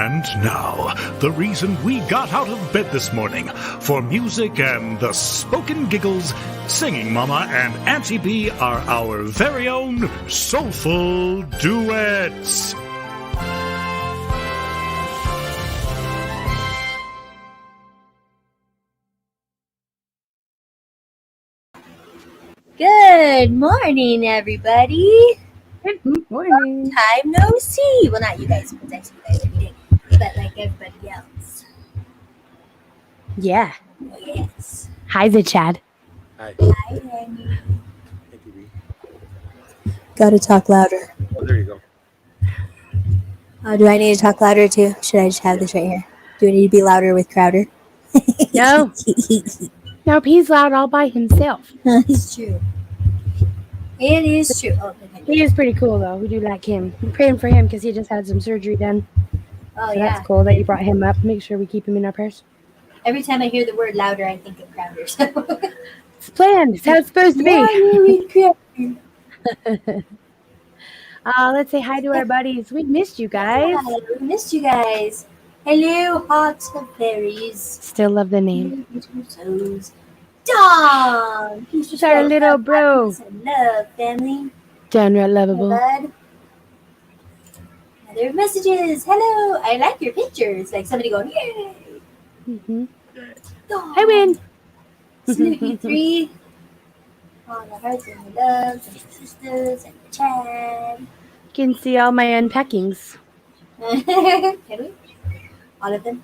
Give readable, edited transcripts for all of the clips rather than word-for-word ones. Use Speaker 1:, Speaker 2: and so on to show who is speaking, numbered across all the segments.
Speaker 1: And now, the reason we got out of bed this morning. For music and the spoken giggles, Singing Mama and AuntieB are our very own soulful duets.
Speaker 2: Good morning, everybody.
Speaker 3: Good morning.
Speaker 2: Long time no see. Well, not you guys, because I see you guys every day, but like everybody else.
Speaker 3: Yeah.
Speaker 2: Oh, yes.
Speaker 3: Hi, the Chad.
Speaker 4: Hi.
Speaker 2: Hi, Annie.
Speaker 4: AuntieB.
Speaker 2: Gotta talk louder.
Speaker 4: Oh, there you go.
Speaker 2: Do I need to talk louder too? Should I just have this right here? Do I need to be louder with Crowder?
Speaker 3: No. Nope, he's loud all by himself.
Speaker 2: It's true. It is true. Oh, okay.
Speaker 3: He is pretty cool, though. We do like him. We're praying for him because he just had some surgery done.
Speaker 2: Oh,
Speaker 3: So
Speaker 2: yeah.
Speaker 3: that's cool that you brought him up. Make sure we keep him in our prayers.
Speaker 2: Every time I hear the word louder, I think of Crowder. So.
Speaker 3: It's planned. It's how it's supposed to be. Let's say hi to our buddies. We missed you guys.
Speaker 2: Yeah, we missed you guys. Hello, hearts of fairies.
Speaker 3: Still love the name.
Speaker 2: Dom!
Speaker 3: It's our little bro.
Speaker 2: Love, family.
Speaker 3: Downright lovable.
Speaker 2: Bud. Other messages. Hello. I like your pictures. Like somebody going, yay.
Speaker 3: Mm-hmm.
Speaker 2: Dom.
Speaker 3: Hi, Win.
Speaker 2: Snoopy 3. All the hearts and the loves and the sisters and the Chad.
Speaker 3: You can see all my unpackings.
Speaker 2: Can we? All of them?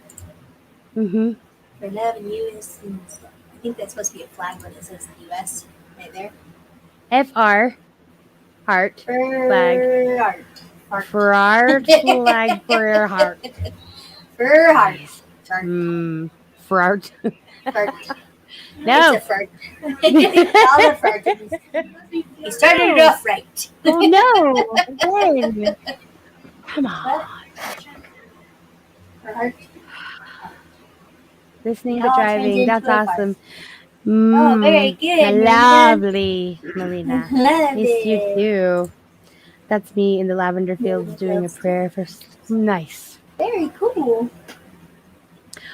Speaker 3: Mm-hmm.
Speaker 2: For love and U.S. and stuff. I think that's supposed to be a flag when it says the U.S. right there.
Speaker 3: FR. Heart. Flag.
Speaker 2: Art.
Speaker 3: For our flag for your heart.
Speaker 2: For heart.
Speaker 3: For art.
Speaker 2: Fart.
Speaker 3: No.
Speaker 2: It's a fart. All the fart. He started it off right.
Speaker 3: Oh no. Again. Come on.
Speaker 2: For heart.
Speaker 3: Listening
Speaker 2: It
Speaker 3: but
Speaker 2: all
Speaker 3: driving.
Speaker 2: turns
Speaker 3: That's
Speaker 2: into a
Speaker 3: awesome.
Speaker 2: Oh, very good.
Speaker 3: Lovely, Melina.
Speaker 2: Love
Speaker 3: Miss you
Speaker 2: it.
Speaker 3: too. That's me in the lavender fields doing a prayer for nice.
Speaker 2: Very cool.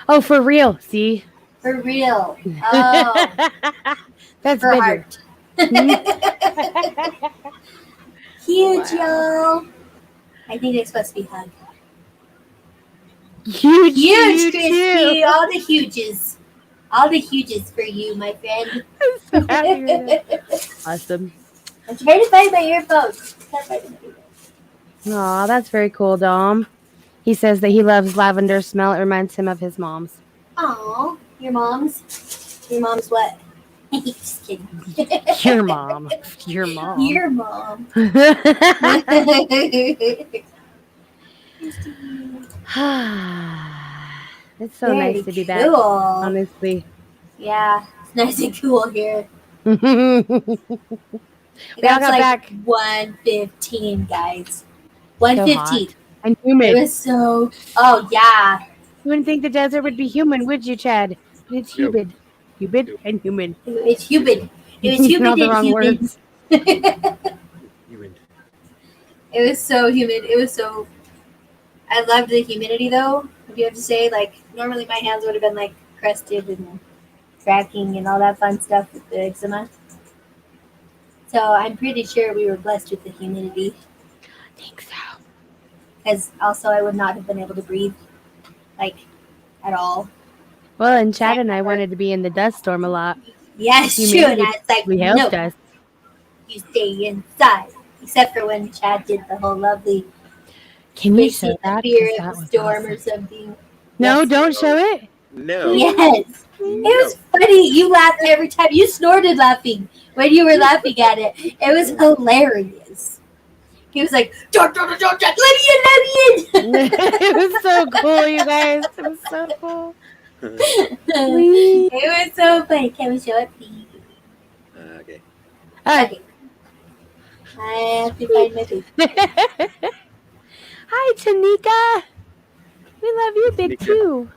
Speaker 3: Oh, for real. See?
Speaker 2: For real. Oh.
Speaker 3: That's
Speaker 2: For
Speaker 3: bigger.
Speaker 2: heart. Huge, y'all. I think it's supposed to be hug.
Speaker 3: Huge,
Speaker 2: Huge,
Speaker 3: too.
Speaker 2: Christy. All the huges. All the huges for you, my friend.
Speaker 3: I'm so happy with it. Awesome.
Speaker 2: I'm trying to find my earphones.
Speaker 3: Aw, that's very cool, Dom. He says that he loves lavender smell. It reminds him of his mom's.
Speaker 2: Aw, your mom's? Your mom's what? Just kidding.
Speaker 3: Your mom. Your mom.
Speaker 2: Your mom.
Speaker 3: It's so
Speaker 2: Very
Speaker 3: nice to be back,
Speaker 2: cool.
Speaker 3: honestly.
Speaker 2: Yeah, it's nice and cool here.
Speaker 3: We all got
Speaker 2: like
Speaker 3: back.
Speaker 2: 1:15, guys.
Speaker 3: So
Speaker 2: 1:15.
Speaker 3: hot and
Speaker 2: It
Speaker 3: humid.
Speaker 2: was so. Oh yeah.
Speaker 3: You wouldn't think the desert would be humid, would you, Chad? But it's humid. Humid and humid.
Speaker 2: It's humid. It was
Speaker 3: All
Speaker 2: humid
Speaker 3: the
Speaker 2: and
Speaker 3: wrong
Speaker 2: humid.
Speaker 3: words.
Speaker 4: Humid.
Speaker 2: It was so humid. It was so. I loved the humidity though. If you have to say, like, normally my hands would have been like crusted and cracking and all that fun stuff with the eczema. So I'm pretty sure we were blessed with the humidity.
Speaker 3: I think so.
Speaker 2: Because also I would not have been able to breathe, like, at all.
Speaker 3: Well, and Chad and I wanted to be in the dust storm a lot.
Speaker 2: Yeah, it's true. And I was like,
Speaker 3: We
Speaker 2: no,
Speaker 3: helped us.
Speaker 2: you stay inside. Except for when Chad did the whole lovely
Speaker 3: Can you
Speaker 2: facing
Speaker 3: show
Speaker 2: the
Speaker 3: that?
Speaker 2: fear
Speaker 3: 'Cause
Speaker 2: of
Speaker 3: that
Speaker 2: the
Speaker 3: was
Speaker 2: storm
Speaker 3: awesome.
Speaker 2: or something.
Speaker 3: No,
Speaker 2: Yes.
Speaker 3: don't show it.
Speaker 4: No.
Speaker 2: Yes. It was funny. You laughed every time. You snorted laughing when you were laughing at it. It was hilarious. He was like, let me in.
Speaker 3: It was so cool, you guys. It was so cool.
Speaker 2: It was so funny. Can we show it, please?
Speaker 4: Okay.
Speaker 2: Okay. I have to find my face.
Speaker 3: Hi, Tanika. We love you, big
Speaker 4: Tanika.
Speaker 3: too.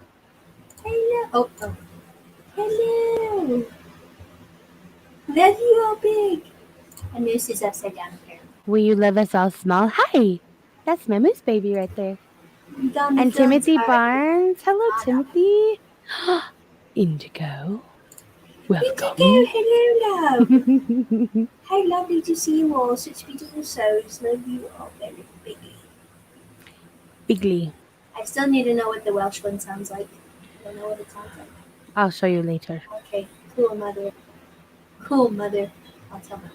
Speaker 2: Hello. Oh. Hello. Love you all big. And this is upside down here.
Speaker 3: Will you love us all small? Hi. That's my moose baby right there. And Timothy Barnes. Hello, Timothy. Indigo. Welcome.
Speaker 2: Hello, love. How lovely to see you all. Such beautiful souls. Love you all very bigly.
Speaker 3: Bigly.
Speaker 2: I still need to know what the Welsh one sounds like. I don't know what it sounds like.
Speaker 3: I'll show you later.
Speaker 2: Okay. Cool, mother. Cool, mother. I'll tell my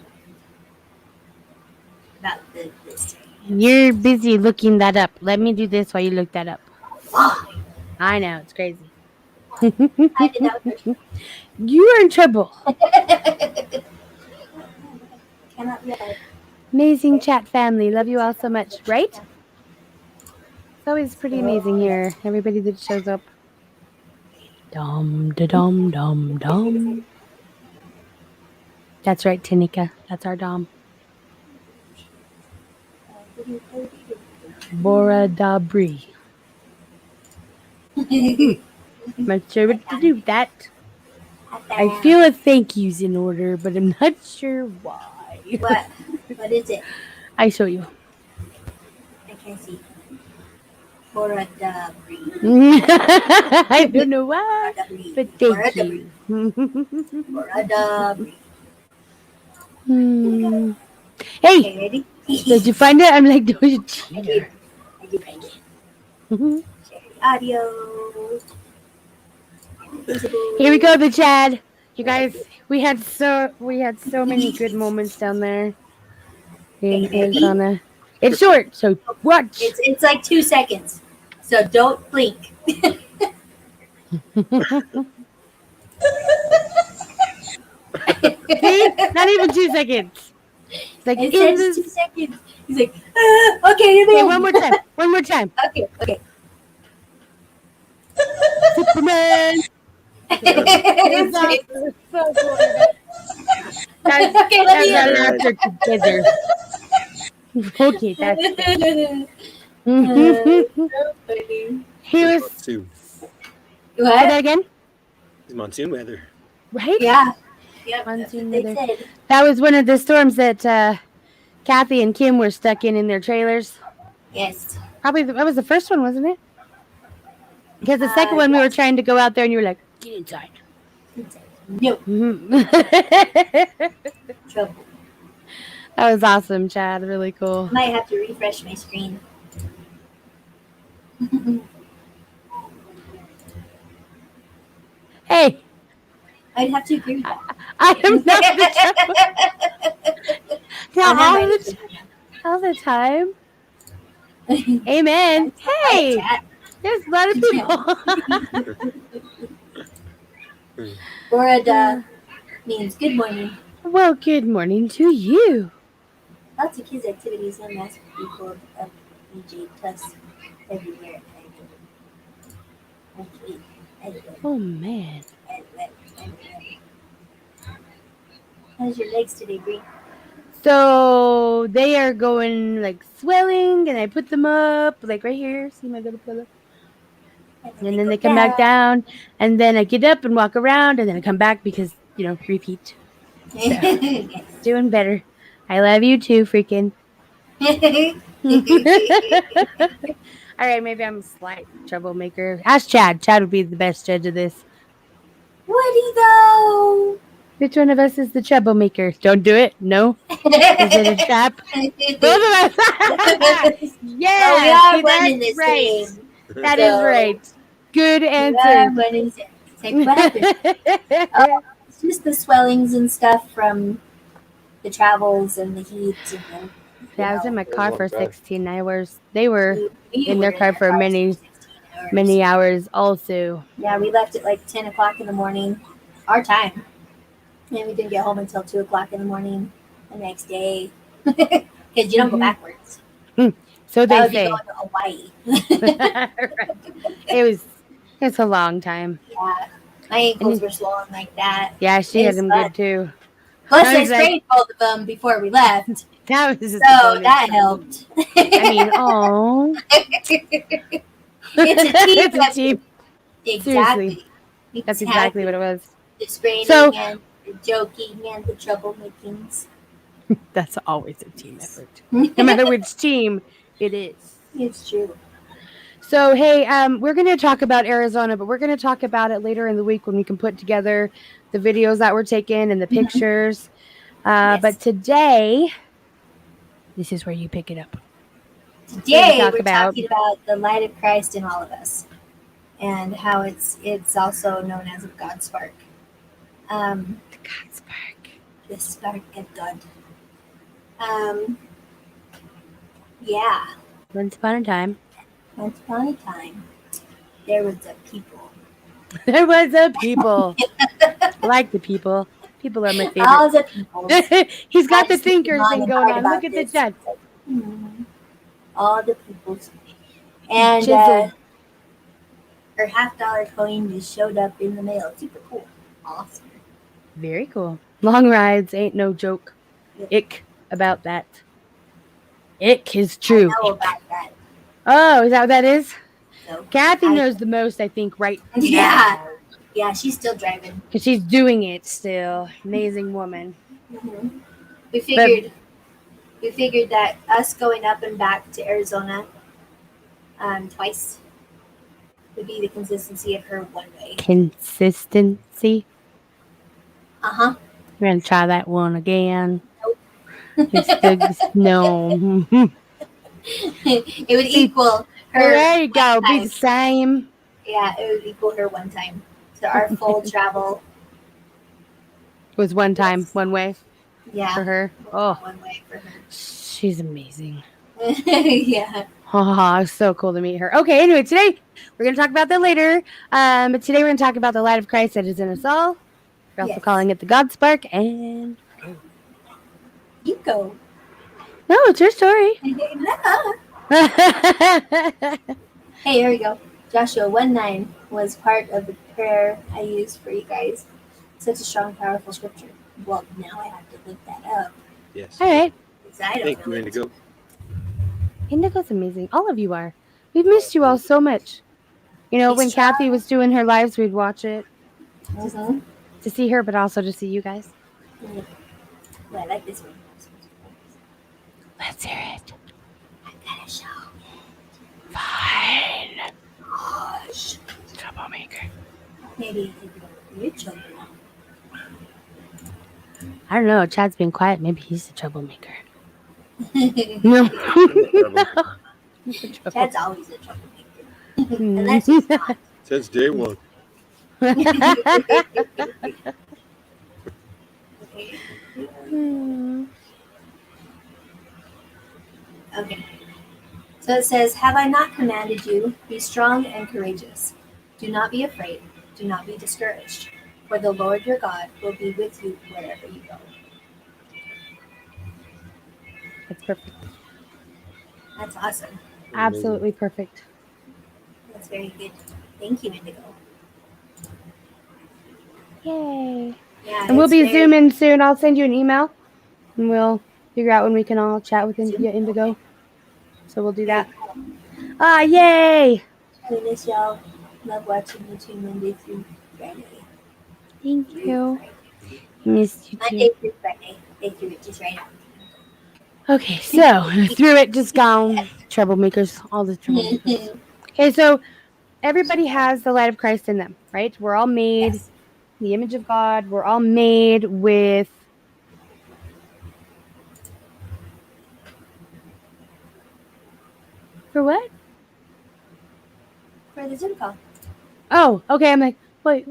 Speaker 2: about this.
Speaker 3: You're busy looking that up. Let me do this while you look that up.
Speaker 2: Why?
Speaker 3: I know, it's crazy.
Speaker 2: I did that with
Speaker 3: You are in trouble.
Speaker 2: Cannot yet.
Speaker 3: Amazing chat family. Love you all so much, right? It's always pretty amazing here. Everybody that shows up. Dum da dum dum dum. That's right, Tanika. That's our dom. Bora Dabri. I'm not sure what to do with that. I feel a thank you's in order, but I'm not sure why.
Speaker 2: What? What is it?
Speaker 3: I show you.
Speaker 2: I can't see. For a debris.
Speaker 3: I don't know why, but thank you.
Speaker 2: For a debris.
Speaker 3: Hey,
Speaker 2: Okay, ready?
Speaker 3: did you find it? I'm like, don't you cheater.
Speaker 2: I did find it. Share the audio.
Speaker 3: Here we go, the Chad. You guys, we had so many good moments down there in Arizona. It's short, so watch.
Speaker 2: It's like 2 seconds, so don't blink.
Speaker 3: See? Not even 2 seconds. It's like
Speaker 2: It says 2 seconds. He's like, okay,
Speaker 3: okay, one more time. One more time.
Speaker 2: Okay.
Speaker 3: Superman.
Speaker 2: It's like,
Speaker 3: So cool. That's
Speaker 2: okay, let me
Speaker 3: our laughter together. Okay, that's
Speaker 2: so funny.
Speaker 3: he was.
Speaker 4: Monsoon.
Speaker 3: Say
Speaker 2: What?
Speaker 3: that again.
Speaker 4: It's monsoon weather.
Speaker 3: Right?
Speaker 2: Yeah. Yep,
Speaker 3: Monsoon
Speaker 2: that's what they
Speaker 3: weather.
Speaker 2: said.
Speaker 3: That was one of the storms that Kathy and Kim were stuck in their trailers.
Speaker 2: Yes.
Speaker 3: Probably that was the first one, wasn't it? Because the second one we were trying to go out there and you were like, get inside.
Speaker 2: No trouble.
Speaker 3: That was awesome, Chad. Really cool.
Speaker 2: Might have to refresh my screen.
Speaker 3: Hey,
Speaker 2: I'd have to agree with that.
Speaker 3: I am not the trouble. Now, all the time. Amen. Hey, there's a lot of people.
Speaker 2: Borada means good morning.
Speaker 3: Well, good morning to you.
Speaker 2: Lots of kids' activities and mass people of EJ plus everywhere.
Speaker 3: Oh, man.
Speaker 2: How's your legs today, Bree?
Speaker 3: So they are going like swelling, and I put them up like right here. See my little pillow? And then they come back down, and then I get up and walk around, and then I come back because, repeat. So, doing better. I love you too, freaking. All right, maybe I'm a slight troublemaker. Ask Chad. Chad would be the best judge of this.
Speaker 2: Woody though.
Speaker 3: Which one of us is the troublemaker? Don't do it. No. Is it a trap? Both of us. Yeah.
Speaker 2: Oh, we are running this
Speaker 3: right.
Speaker 2: thing.
Speaker 3: That is right. Good answer.
Speaker 2: It's like, what happened? Oh, it's just the swellings and stuff from the travels and the heat. And
Speaker 3: I was in my car for 16 hours. They were in their car for many hours also.
Speaker 2: Yeah, we left at like 10 o'clock in the morning, our time. And we didn't get home until 2 o'clock in the morning the next day. Because you don't go backwards.
Speaker 3: So they
Speaker 2: would
Speaker 3: say.
Speaker 2: be going to Hawaii.
Speaker 3: Right. It's a long time.
Speaker 2: Yeah. My ankles were swollen like that.
Speaker 3: Yeah, she had them good too.
Speaker 2: Plus, I sprayed both of them before we left.
Speaker 3: That was
Speaker 2: so that helped.
Speaker 3: I mean, oh.
Speaker 2: It's a team.
Speaker 3: Exactly.
Speaker 2: Seriously.
Speaker 3: That's exactly what it was.
Speaker 2: The spraying and the joking and the troublemakings.
Speaker 3: That's always a team effort. No matter which team it is.
Speaker 2: It's true.
Speaker 3: So, hey, we're going to talk about Arizona, but we're going to talk about it later in the week when we can put together the videos that were taken and the pictures.
Speaker 2: Yes.
Speaker 3: But today, this is where you pick it up.
Speaker 2: Today
Speaker 3: talk
Speaker 2: we're
Speaker 3: about-
Speaker 2: talking about the light of Christ in all of us, and how it's also known as God's spark.
Speaker 3: The God spark.
Speaker 2: The spark of God. Yeah.
Speaker 3: Once upon a time,
Speaker 2: Once upon a time, there was a people.
Speaker 3: there was a people. I like the people. People are my favorite.
Speaker 2: All the people.
Speaker 3: He's got
Speaker 2: I
Speaker 3: the
Speaker 2: just thinking
Speaker 3: thinker
Speaker 2: long
Speaker 3: thing
Speaker 2: and
Speaker 3: going
Speaker 2: hard
Speaker 3: on. Look
Speaker 2: about
Speaker 3: at the
Speaker 2: this.
Speaker 3: chat.
Speaker 2: It's like, all the peoples. And
Speaker 3: Chisel.
Speaker 2: her $50 coin just showed up in the mail. Super cool. Awesome.
Speaker 3: Very cool. Long rides ain't no joke.
Speaker 2: Yep.
Speaker 3: Ick about that. Ick is true.
Speaker 2: I know about that.
Speaker 3: Oh, is that what that is?
Speaker 2: So,
Speaker 3: Kathy knows the most, I think, right
Speaker 2: Yeah. Yeah, she's still driving.
Speaker 3: because she's doing it still. Amazing woman.
Speaker 2: Mm-hmm. We figured that us going up and back to Arizona twice would be the consistency of her one way.
Speaker 3: Consistency.
Speaker 2: Uh-huh.
Speaker 3: We're gonna try that one again. No.
Speaker 2: It would equal her.
Speaker 3: There you go.
Speaker 2: one
Speaker 3: Be
Speaker 2: time.
Speaker 3: the same.
Speaker 2: Yeah, it would equal her one time. So our full travel.
Speaker 3: Was one time,
Speaker 2: Yes.
Speaker 3: one way
Speaker 2: Yeah.
Speaker 3: for her. Oh,
Speaker 2: One way for her.
Speaker 3: she's amazing.
Speaker 2: Yeah.
Speaker 3: Oh, so cool to meet her. Okay, anyway, today we're going to talk about that later. But today we're going to talk about the light of Christ that is in us all. We're also
Speaker 2: Yes.
Speaker 3: calling it the God spark. And
Speaker 2: You go.
Speaker 3: no, it's your story.
Speaker 2: No. Hey, here we go. Joshua 1:9 was part of the prayer I used for you guys. Such a strong, powerful scripture. Well, now I have to look that up.
Speaker 4: Yes.
Speaker 3: All right.
Speaker 2: Because I don't
Speaker 4: Thank you,
Speaker 2: know it.
Speaker 4: Indigo.
Speaker 3: Indigo's amazing. All of you are. We've missed you all so much. You know,
Speaker 2: It's
Speaker 3: when
Speaker 2: strong.
Speaker 3: Kathy was doing her lives, we'd watch it
Speaker 2: Mm-hmm.
Speaker 3: to see her, but also to see you guys.
Speaker 2: Well, I like this one.
Speaker 3: Let's hear it.
Speaker 2: I gotta show.
Speaker 3: Fine.
Speaker 2: Gosh.
Speaker 3: Troublemaker.
Speaker 2: Maybe you're children.
Speaker 3: I don't know. Chad's been quiet. Maybe he's the troublemaker. No. He's the trouble-
Speaker 2: Chad's always a troublemaker.
Speaker 3: Hmm.
Speaker 2: Unless he's not.
Speaker 4: Since day one.
Speaker 3: Hmm.
Speaker 2: Okay. So it says, "Have I not commanded you? Be strong and courageous. Do not be afraid. Do not be discouraged. For the Lord your God will be with you wherever you go."
Speaker 3: That's perfect.
Speaker 2: That's awesome.
Speaker 3: Absolutely perfect.
Speaker 2: That's very good. Thank you, Indigo.
Speaker 3: Yay.
Speaker 2: Yeah,
Speaker 3: And we'll
Speaker 2: it's
Speaker 3: be
Speaker 2: very-
Speaker 3: zooming soon. I'll send you an email and we'll figure out when we can all chat with Indigo. So we'll do that. Ah, yay!
Speaker 2: I miss y'all. Love watching you too Monday through Friday.
Speaker 3: Thank you. Missed you
Speaker 2: Monday
Speaker 3: too.
Speaker 2: through Friday. They threw it just right out.
Speaker 3: Okay, so through it, just gone. Troublemakers, all the troublemakers. Okay, so everybody has the light of Christ in them, right? We're all made
Speaker 2: Yes.
Speaker 3: in the image of God. We're all made with for what?
Speaker 2: For the Zoom call.
Speaker 3: Oh, okay. I'm like, wait.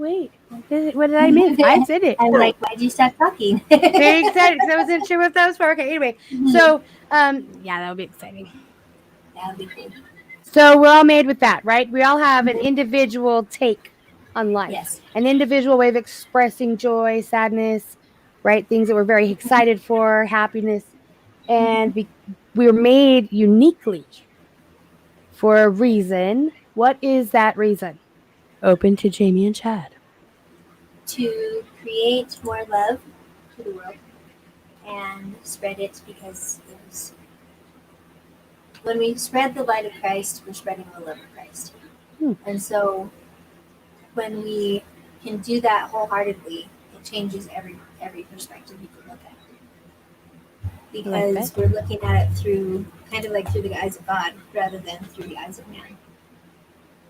Speaker 3: What did I miss? I said it.
Speaker 2: I'm like, why'd you stop talking?
Speaker 3: Very excited because I wasn't sure what that was for. Okay, anyway, so yeah, that would be exciting.
Speaker 2: That would be cool.
Speaker 3: So we're all made with that, right? We all have an individual take on life,
Speaker 2: Yes.
Speaker 3: an individual way of expressing joy, sadness, right? Things that we're very excited for, happiness, and we were made uniquely for a reason. What is that reason? Open to Jamie and Chad.
Speaker 2: To create more love to the world and spread it, because it was, when we spread the light of Christ, we're spreading the love of Christ. And so when we can do that wholeheartedly, it changes every perspective you can look at. Because we're looking at it through, kind of like through the eyes of God rather than through the eyes of man.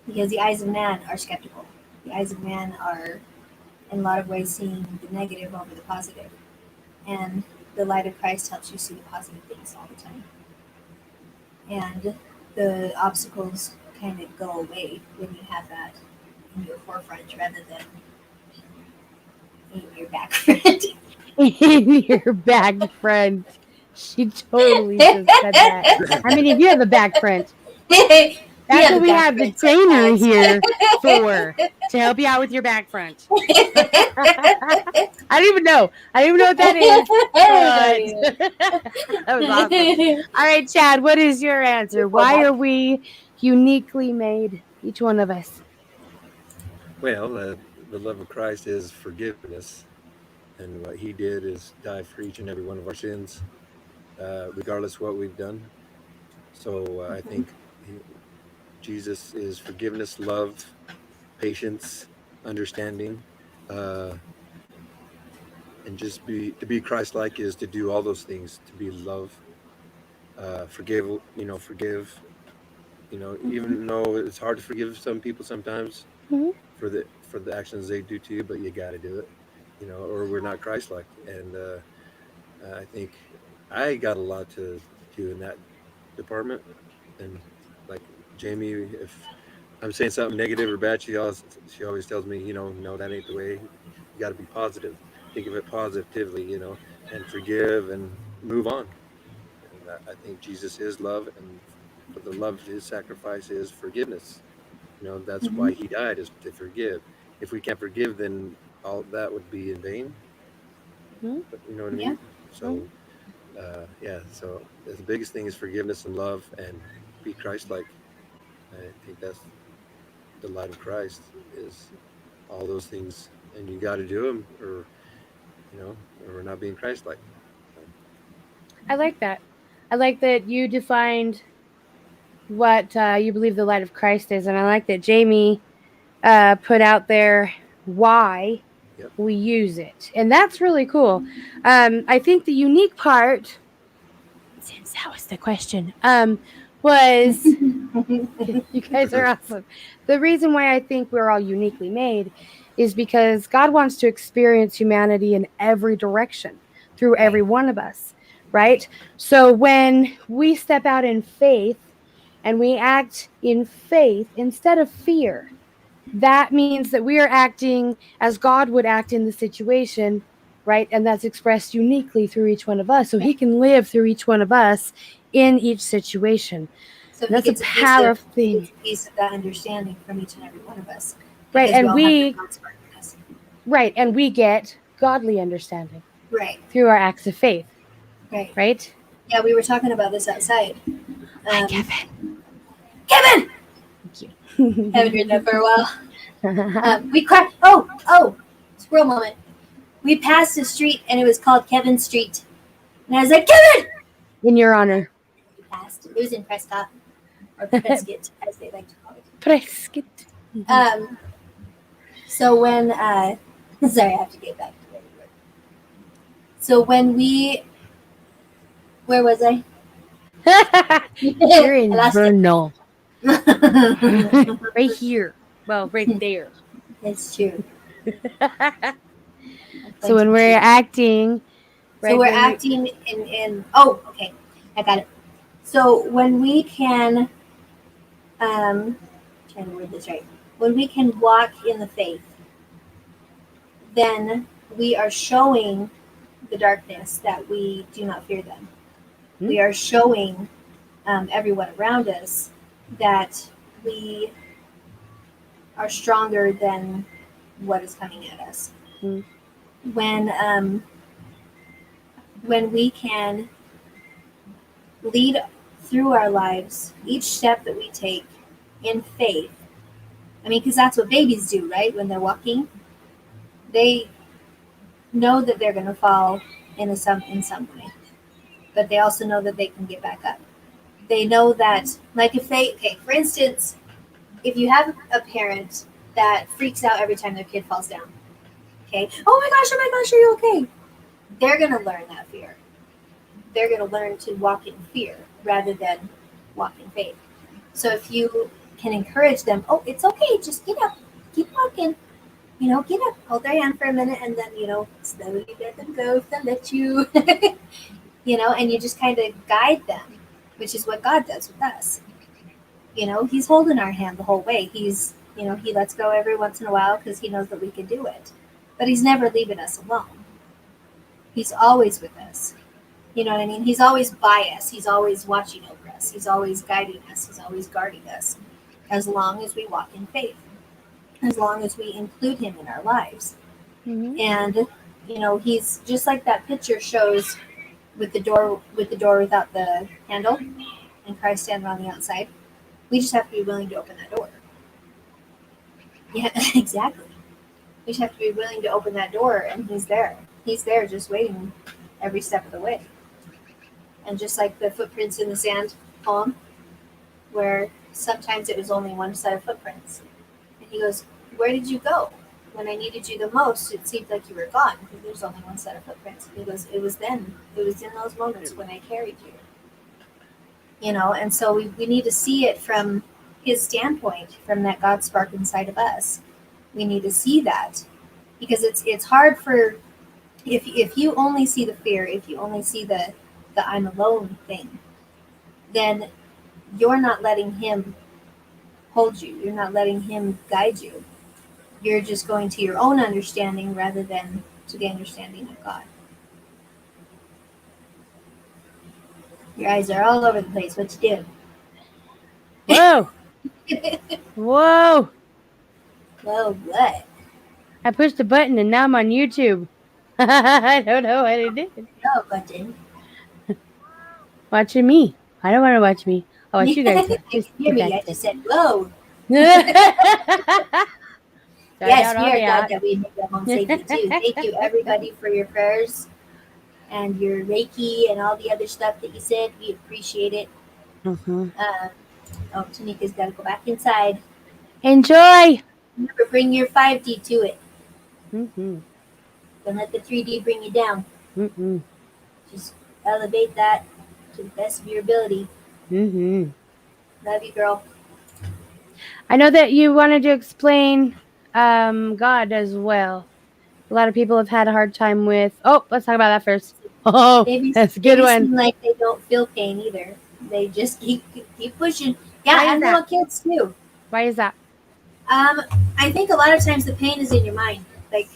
Speaker 2: because the eyes of man are skeptical. The eyes of man are, in a lot of ways, seeing the negative over the positive. And the light of Christ helps you see the positive things all the time. And the obstacles kind of go away when you have that in your forefront rather than in your back front.
Speaker 3: In your back front. She totally just said that. I mean, if you have a back front, that's what we have the trainer here for, to help you out with your back front. I don't even know. I don't even know what that is. But that was awesome. All right, Chad, what is your answer? Why are we uniquely made, each one of us?
Speaker 4: Well, the love of Christ is forgiveness, and what He did is die for each and every one of our sins, regardless of what we've done. So I think Jesus is forgiveness, love, patience, understanding, uh, and just to be Christ-like is to do all those things, to be love, forgive. Forgive. Even though it's hard to forgive some people sometimes
Speaker 3: Mhm.
Speaker 4: for the actions they do to you, but you got to do it. Or we're not Christ-like, and I think I got a lot to do in that department. And like Jamie, if I'm saying something negative or bad, she always tells me, no, that ain't the way. You got to be positive. Think of it positively, and forgive and move on. And I think Jesus is love, and for the love of His sacrifice is forgiveness. That's why He died, is to forgive. If we can't forgive, then all that would be in vain.
Speaker 3: Mhm.
Speaker 4: But you know what I
Speaker 2: Yeah.
Speaker 4: mean? So yeah. So the biggest thing is forgiveness and love, and be Christ-like. I think that's the light of Christ is all those things, and you got to do them, or we're not being Christ-like. So
Speaker 3: I like that. I like that you defined what you believe the light of Christ is, and I like that Jamie put out there why
Speaker 4: yep.
Speaker 3: we use it, and that's really cool. I think the unique part, since that was the question, was you guys are awesome. The reason why I think we're all uniquely made is because God wants to experience humanity in every direction through every one of us, right? So when we step out in faith and we act in faith instead of fear, that means that we are acting as God would act in the situation, right? And that's expressed uniquely through each one of us. So He can live through each one of us in each situation.
Speaker 2: So
Speaker 3: And that's
Speaker 2: he
Speaker 3: a powerful thing.
Speaker 2: gets a piece of that understanding from each and every one of us.
Speaker 3: Right.
Speaker 2: Because we
Speaker 3: And
Speaker 2: all have God's spark in us.
Speaker 3: right. And we get godly understanding
Speaker 2: Right.
Speaker 3: through our acts of faith.
Speaker 2: Right.
Speaker 3: Right.
Speaker 2: Yeah, we were talking about this outside.
Speaker 3: Hi, Kevin.
Speaker 2: Kevin!
Speaker 3: Thank you.
Speaker 2: Haven't heard that for a while. We cried. Oh, squirrel moment. We passed a street and it was called Kevin Street. And I was like, Kevin!
Speaker 3: In your honor.
Speaker 2: We passed. It was in Prescott. Or Prescott, as they like to call it.
Speaker 3: Prescott.
Speaker 2: So when, sorry, I have to get back to where we were. So when where was I?
Speaker 3: You're in
Speaker 2: I lost it.
Speaker 3: Vernal. Right here. Well, right there.
Speaker 2: It's true.
Speaker 3: So when we're acting, right?
Speaker 2: So we're acting in. Oh, okay, I got it. So when we can, trying to word this right. When we can walk in the faith, then we are showing the darkness that we do not fear them. We are showing everyone around us that we are stronger than what is coming at us. When we can lead through our lives each step that we take in faith. I mean, because that's what babies do, right? When they're walking, they know that they're going to fall in some way, but they also know that they can get back up. They know that, like for instance, if you have a parent that freaks out every time their kid falls down, okay, oh my gosh, are you okay? They're going to learn that fear. They're going to learn to walk in fear rather than walk in faith. So if you can encourage them. Oh, it's okay. Just get up. Keep walking. Get up. Hold their hand for a minute, and then slowly let them go if they let you. And you just kind of guide them, which is what God does with us. He's holding our hand the whole way. He lets go every once in a while because he knows that we can do it. But he's never leaving us alone. He's always with us. You know what I mean? He's always by us. He's always watching over us. He's always guiding us. He's always guarding us. As long as we walk in faith. As long as we include him in our lives.
Speaker 3: Mm-hmm.
Speaker 2: And, he's just like that picture shows with the door without the handle and Christ standing on the outside. We just have to be willing to open that door. Yeah, exactly. We just have to be willing to open that door, and he's there. He's there just waiting every step of the way. And just like the footprints in the sand poem, where sometimes it was only one set of footprints. And he goes, where did you go? When I needed you the most, it seemed like you were gone because there's only one set of footprints. And he goes, it was then. It was in those moments when I carried you. And so we need to see it from his standpoint, from that God spark inside of us. We need to see that because it's hard for, if you only see the fear, if you only see the I'm alone thing, then you're not letting him hold you. You're not letting him guide you. You're just going to your own understanding rather than to the understanding of God. Your eyes are all over the place. What you do?
Speaker 3: Whoa. Whoa.
Speaker 2: Well, what?
Speaker 3: I pushed a button and now I'm on YouTube. I don't know what I did.
Speaker 2: No button.
Speaker 3: Watching me. I don't want to watch me. I'll watch you guys.
Speaker 2: Just hear me. I just said, whoa. Yes, we are glad that we made that home safely too. Thank you, everybody, for your prayers and your Reiki and all the other stuff that you said. We appreciate it.
Speaker 3: Mm-hmm.
Speaker 2: Tanika's got to go back inside.
Speaker 3: Enjoy.
Speaker 2: Remember, bring your 5D to it.
Speaker 3: Mm-hmm.
Speaker 2: Don't let the 3D bring you down.
Speaker 3: Mm-hmm.
Speaker 2: Just elevate that to the best of your ability.
Speaker 3: Mm-hmm.
Speaker 2: Love you, girl.
Speaker 3: I know that you wanted to explain God as well. A lot of people have had a hard time with. Oh, let's talk about that first. Oh, that's a good one.
Speaker 2: Seem like they don't feel pain either. They just keep pushing. Yeah, and little kids too.
Speaker 3: Why is that?
Speaker 2: I think a lot of times the pain is in your mind. Like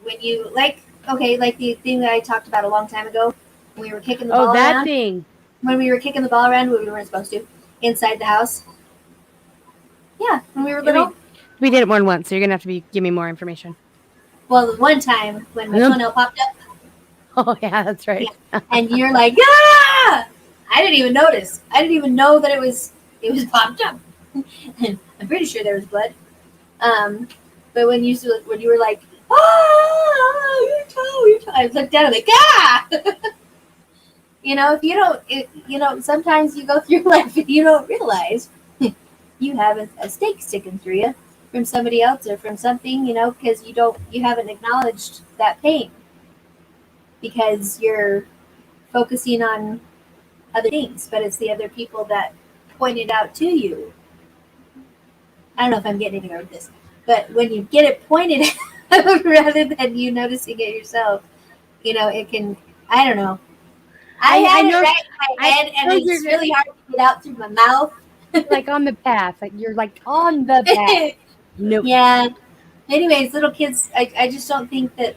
Speaker 2: when you like the thing that I talked about a long time ago when we were kicking the ball around.
Speaker 3: Oh, that thing.
Speaker 2: When we were kicking the ball around when we weren't supposed to inside the house. Yeah, when we were little.
Speaker 3: We did it more than once, so you're gonna have to give me more information.
Speaker 2: Well, the one time when my toenail popped up.
Speaker 3: Oh yeah, that's right.
Speaker 2: Yeah. And you're like, ah! I didn't even notice. I didn't even know that it was popped up. And I'm pretty sure there was blood. But when you were like, your toe, I looked down and like, ah! If you don't, sometimes you go through life and you don't realize you have a stake sticking through you from somebody else or from something, because you haven't acknowledged that pain because you're focusing on other things, but it's the other people that point it out to you. I don't know if I'm getting anywhere with this, but when you get it pointed out rather than you noticing it yourself, it can, I don't know. I know, it right in my head, and it's really hard to get out through my mouth.
Speaker 3: Like on the path, like you're like on the path.
Speaker 2: Nope. Yeah. Anyways, little kids, I just don't think that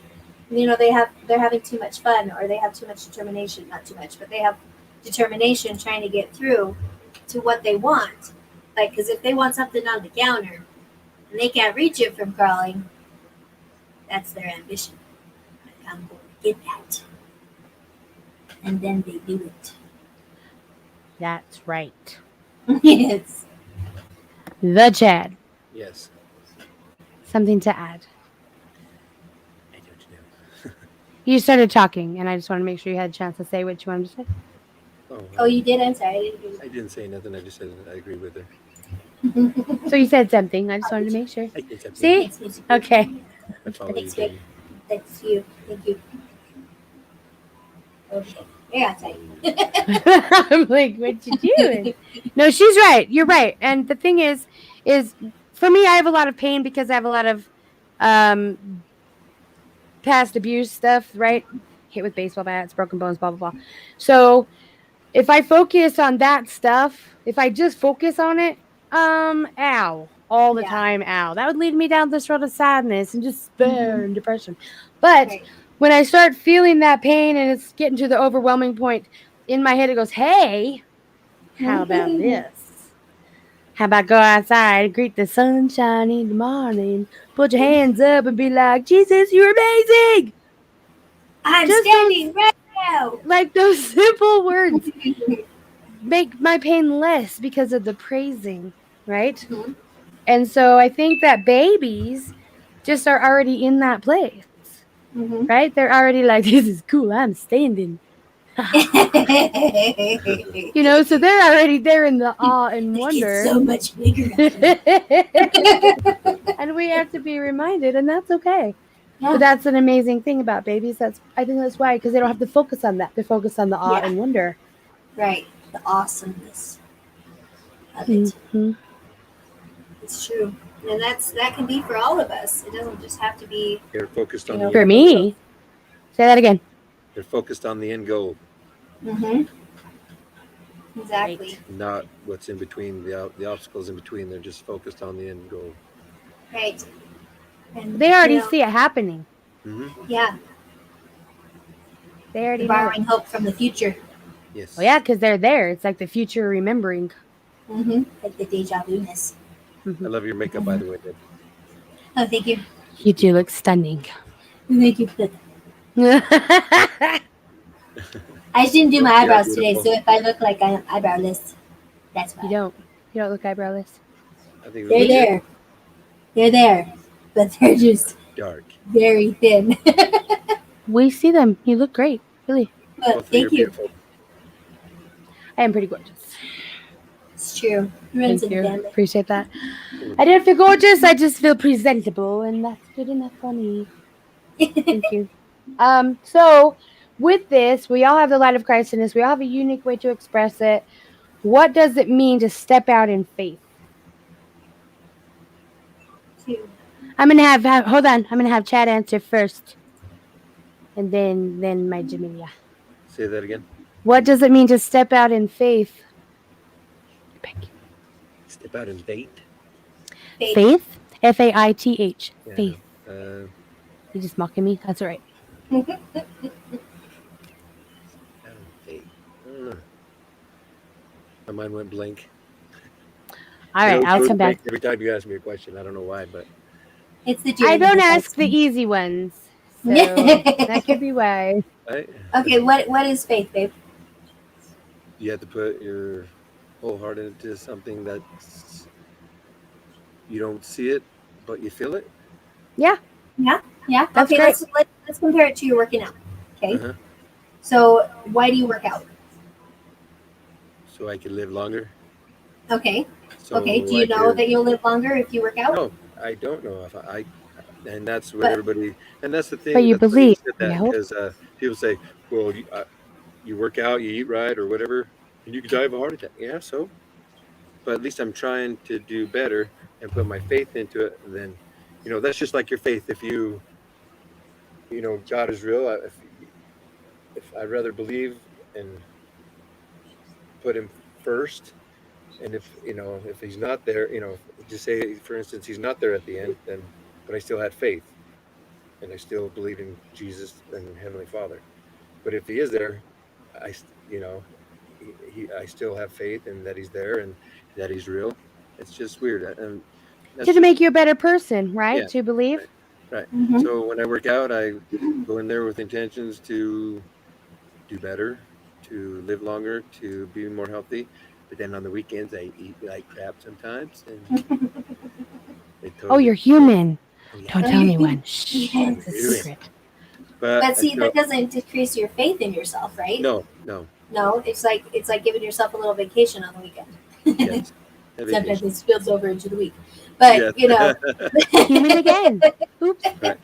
Speaker 2: they're having too much fun or they have too much determination. Not too much, but they have determination trying to get through to what they want. Like, because if they want something on the counter and they can't reach it from crawling, that's their ambition. Like, I'm going to get that. And then they do it.
Speaker 3: That's right.
Speaker 2: Yes.
Speaker 3: The Chad.
Speaker 4: Yes.
Speaker 3: Something to add.
Speaker 4: I don't know.
Speaker 3: You started talking, and I just wanted to make sure you had a chance to say what you wanted to say.
Speaker 2: Oh, you did? I'm sorry.
Speaker 4: I didn't say nothing. I just said I agree with her.
Speaker 3: So you said something. I just wanted to make sure.
Speaker 4: I did something.
Speaker 3: See? Okay.
Speaker 4: I follow
Speaker 2: Thanks,
Speaker 4: you,
Speaker 2: Vic. Thanks you. Thank you. Okay. Yeah, tight.
Speaker 3: I'm like, what you doing? No, she's right. You're right. And the thing is for me, I have a lot of pain because I have a lot of um past abuse stuff, right? Hit with baseball bats, broken bones, blah blah blah. So if I focus on that stuff, if I just focus on it, ow, all the
Speaker 2: Yeah.
Speaker 3: time, ow, that would lead me down this road of sadness and despair and depression. But
Speaker 2: Right.
Speaker 3: when I start feeling that pain and it's getting to the overwhelming point in my head, it goes, hey, how about this? How about go outside, greet the sunshine in the morning, put your hands up and be like, Jesus, you're amazing.
Speaker 2: I'm
Speaker 3: Just
Speaker 2: standing right now.
Speaker 3: like those simple words make my pain less because of the praising, right?
Speaker 2: Mhm.
Speaker 3: And so I think that babies just are already in that place,
Speaker 2: Mhm.
Speaker 3: right? They're already like, this is cool, I'm standing. You know, so they're already there in the awe and
Speaker 2: They
Speaker 3: wonder.
Speaker 2: get so much bigger.
Speaker 3: And we have to be reminded, and that's okay.
Speaker 2: Yeah.
Speaker 3: But that's an amazing thing about babies. I think that's why, because they don't have to focus on that. They focus on the awe
Speaker 2: Yeah.
Speaker 3: and wonder.
Speaker 2: Right. The awesomeness of it.
Speaker 3: Mm-hmm.
Speaker 2: It's true. And that can be for all of us. It doesn't just have to be,
Speaker 4: They're focused on
Speaker 2: you know,
Speaker 4: the
Speaker 3: For
Speaker 4: end
Speaker 3: me,
Speaker 4: goal.
Speaker 3: say that again.
Speaker 4: They're focused on the end goal,
Speaker 2: Mm-hmm. Exactly.
Speaker 4: not what's in between, the obstacles in between. They're just focused on the end goal.
Speaker 2: Right. And
Speaker 3: They already
Speaker 2: you know,
Speaker 3: see it happening.
Speaker 4: Mm-hmm.
Speaker 2: yeah,
Speaker 3: They already
Speaker 2: they're
Speaker 3: know it.
Speaker 2: borrowing hope from the future.
Speaker 4: Yes.
Speaker 3: Well, yeah, because they're there. It's like the future remembering.
Speaker 2: Mm-hmm. Like the deja vu-ness.
Speaker 4: I love your makeup, by the way, babe.
Speaker 2: Oh, thank you.
Speaker 3: You two look stunning.
Speaker 2: Thank you.
Speaker 3: You
Speaker 2: I just didn't do my
Speaker 4: Yeah,
Speaker 2: eyebrows today,
Speaker 4: beautiful.
Speaker 2: so if I look like I'm eyebrowless, that's why.
Speaker 3: don't. You don't look eyebrowless.
Speaker 4: I think
Speaker 2: They're there. They're there. But they're just
Speaker 4: dark.
Speaker 2: very thin.
Speaker 3: We see them. You look great. Really.
Speaker 2: But
Speaker 4: Both of you are
Speaker 2: thank you.
Speaker 4: beautiful.
Speaker 3: I am pretty gorgeous.
Speaker 2: It's true. Runs
Speaker 3: Thank
Speaker 2: in the
Speaker 3: you.
Speaker 2: family.
Speaker 3: Appreciate that. I didn't feel gorgeous. I just feel presentable, and that's good enough for me. Thank you. So with this, we all have the light of Christ in us. We all have a unique way to express it. What does it mean to step out in faith?
Speaker 2: Two.
Speaker 3: I'm gonna have hold on. I'm gonna have Chad answer first, and then my Jamelia.
Speaker 4: Say that again.
Speaker 3: What does it mean to step out in faith? Thank you.
Speaker 4: Step out and date.
Speaker 2: Faith.
Speaker 3: Faith. Faith.
Speaker 4: Yeah.
Speaker 3: Faith. You just mocking me? That's all right.
Speaker 4: Out and date. I don't know. My mind went blank.
Speaker 3: All right,
Speaker 4: It
Speaker 3: I'll
Speaker 4: goes
Speaker 3: come back.
Speaker 4: blank every time you ask me a question. I don't know why, but
Speaker 2: It's the journey.
Speaker 3: I don't
Speaker 2: that
Speaker 3: ask the
Speaker 2: helps
Speaker 3: easy ones, so that could be why.
Speaker 4: I,
Speaker 2: me. Okay, what is faith, babe?
Speaker 4: you have to put your whole heart into something that you don't see it, but you feel it.
Speaker 2: Yeah.
Speaker 3: That's
Speaker 2: Okay,
Speaker 3: great.
Speaker 2: let's compare it to your working out. Okay.
Speaker 4: Uh-huh.
Speaker 2: So why do you work out?
Speaker 4: So I can live longer.
Speaker 2: Okay.
Speaker 4: So
Speaker 2: Okay. Do you
Speaker 4: I
Speaker 2: know
Speaker 4: could-
Speaker 2: that you'll live longer if you work out?
Speaker 4: No, I don't know if I and that's what
Speaker 2: But-
Speaker 4: everybody. And that's the thing.
Speaker 3: But you
Speaker 4: that's funny
Speaker 3: believe,
Speaker 4: said that
Speaker 3: you hope.
Speaker 4: because people say, "Well, you work out, you eat right, or whatever, and you could die of a heart attack." Yeah, so. But at least I'm trying to do better and put my faith into it. And then, that's just like your faith. If God is real. If I'd rather believe and put Him first, and if He's not there, just say for instance He's not there at the end, then but I still had faith, and I still believe in Jesus and Heavenly Father. But if He is there, I still have faith and that He's there and that He's real. It's just weird, and that's
Speaker 3: To make you a better person, right?
Speaker 4: Yeah,
Speaker 3: To believe.
Speaker 4: right.
Speaker 2: Mhm.
Speaker 4: So when I work out, I go in there with intentions to do better, to live longer, to be more healthy. But then on the weekends, I eat like crap sometimes. And
Speaker 3: Oh, you're human.
Speaker 4: Oh, yeah.
Speaker 3: Don't
Speaker 2: Oh,
Speaker 3: tell
Speaker 2: you're
Speaker 3: anyone. Shh.
Speaker 2: Yes.
Speaker 3: It's a
Speaker 4: Human.
Speaker 3: secret.
Speaker 2: But see,
Speaker 4: I
Speaker 2: that doesn't decrease your faith in yourself, right?
Speaker 4: no.
Speaker 2: No, it's like giving yourself a little vacation on the weekend.
Speaker 4: Yes.
Speaker 2: Sometimes it spills over into the week. But
Speaker 4: Yes.
Speaker 3: Human again. Oops.
Speaker 4: Right.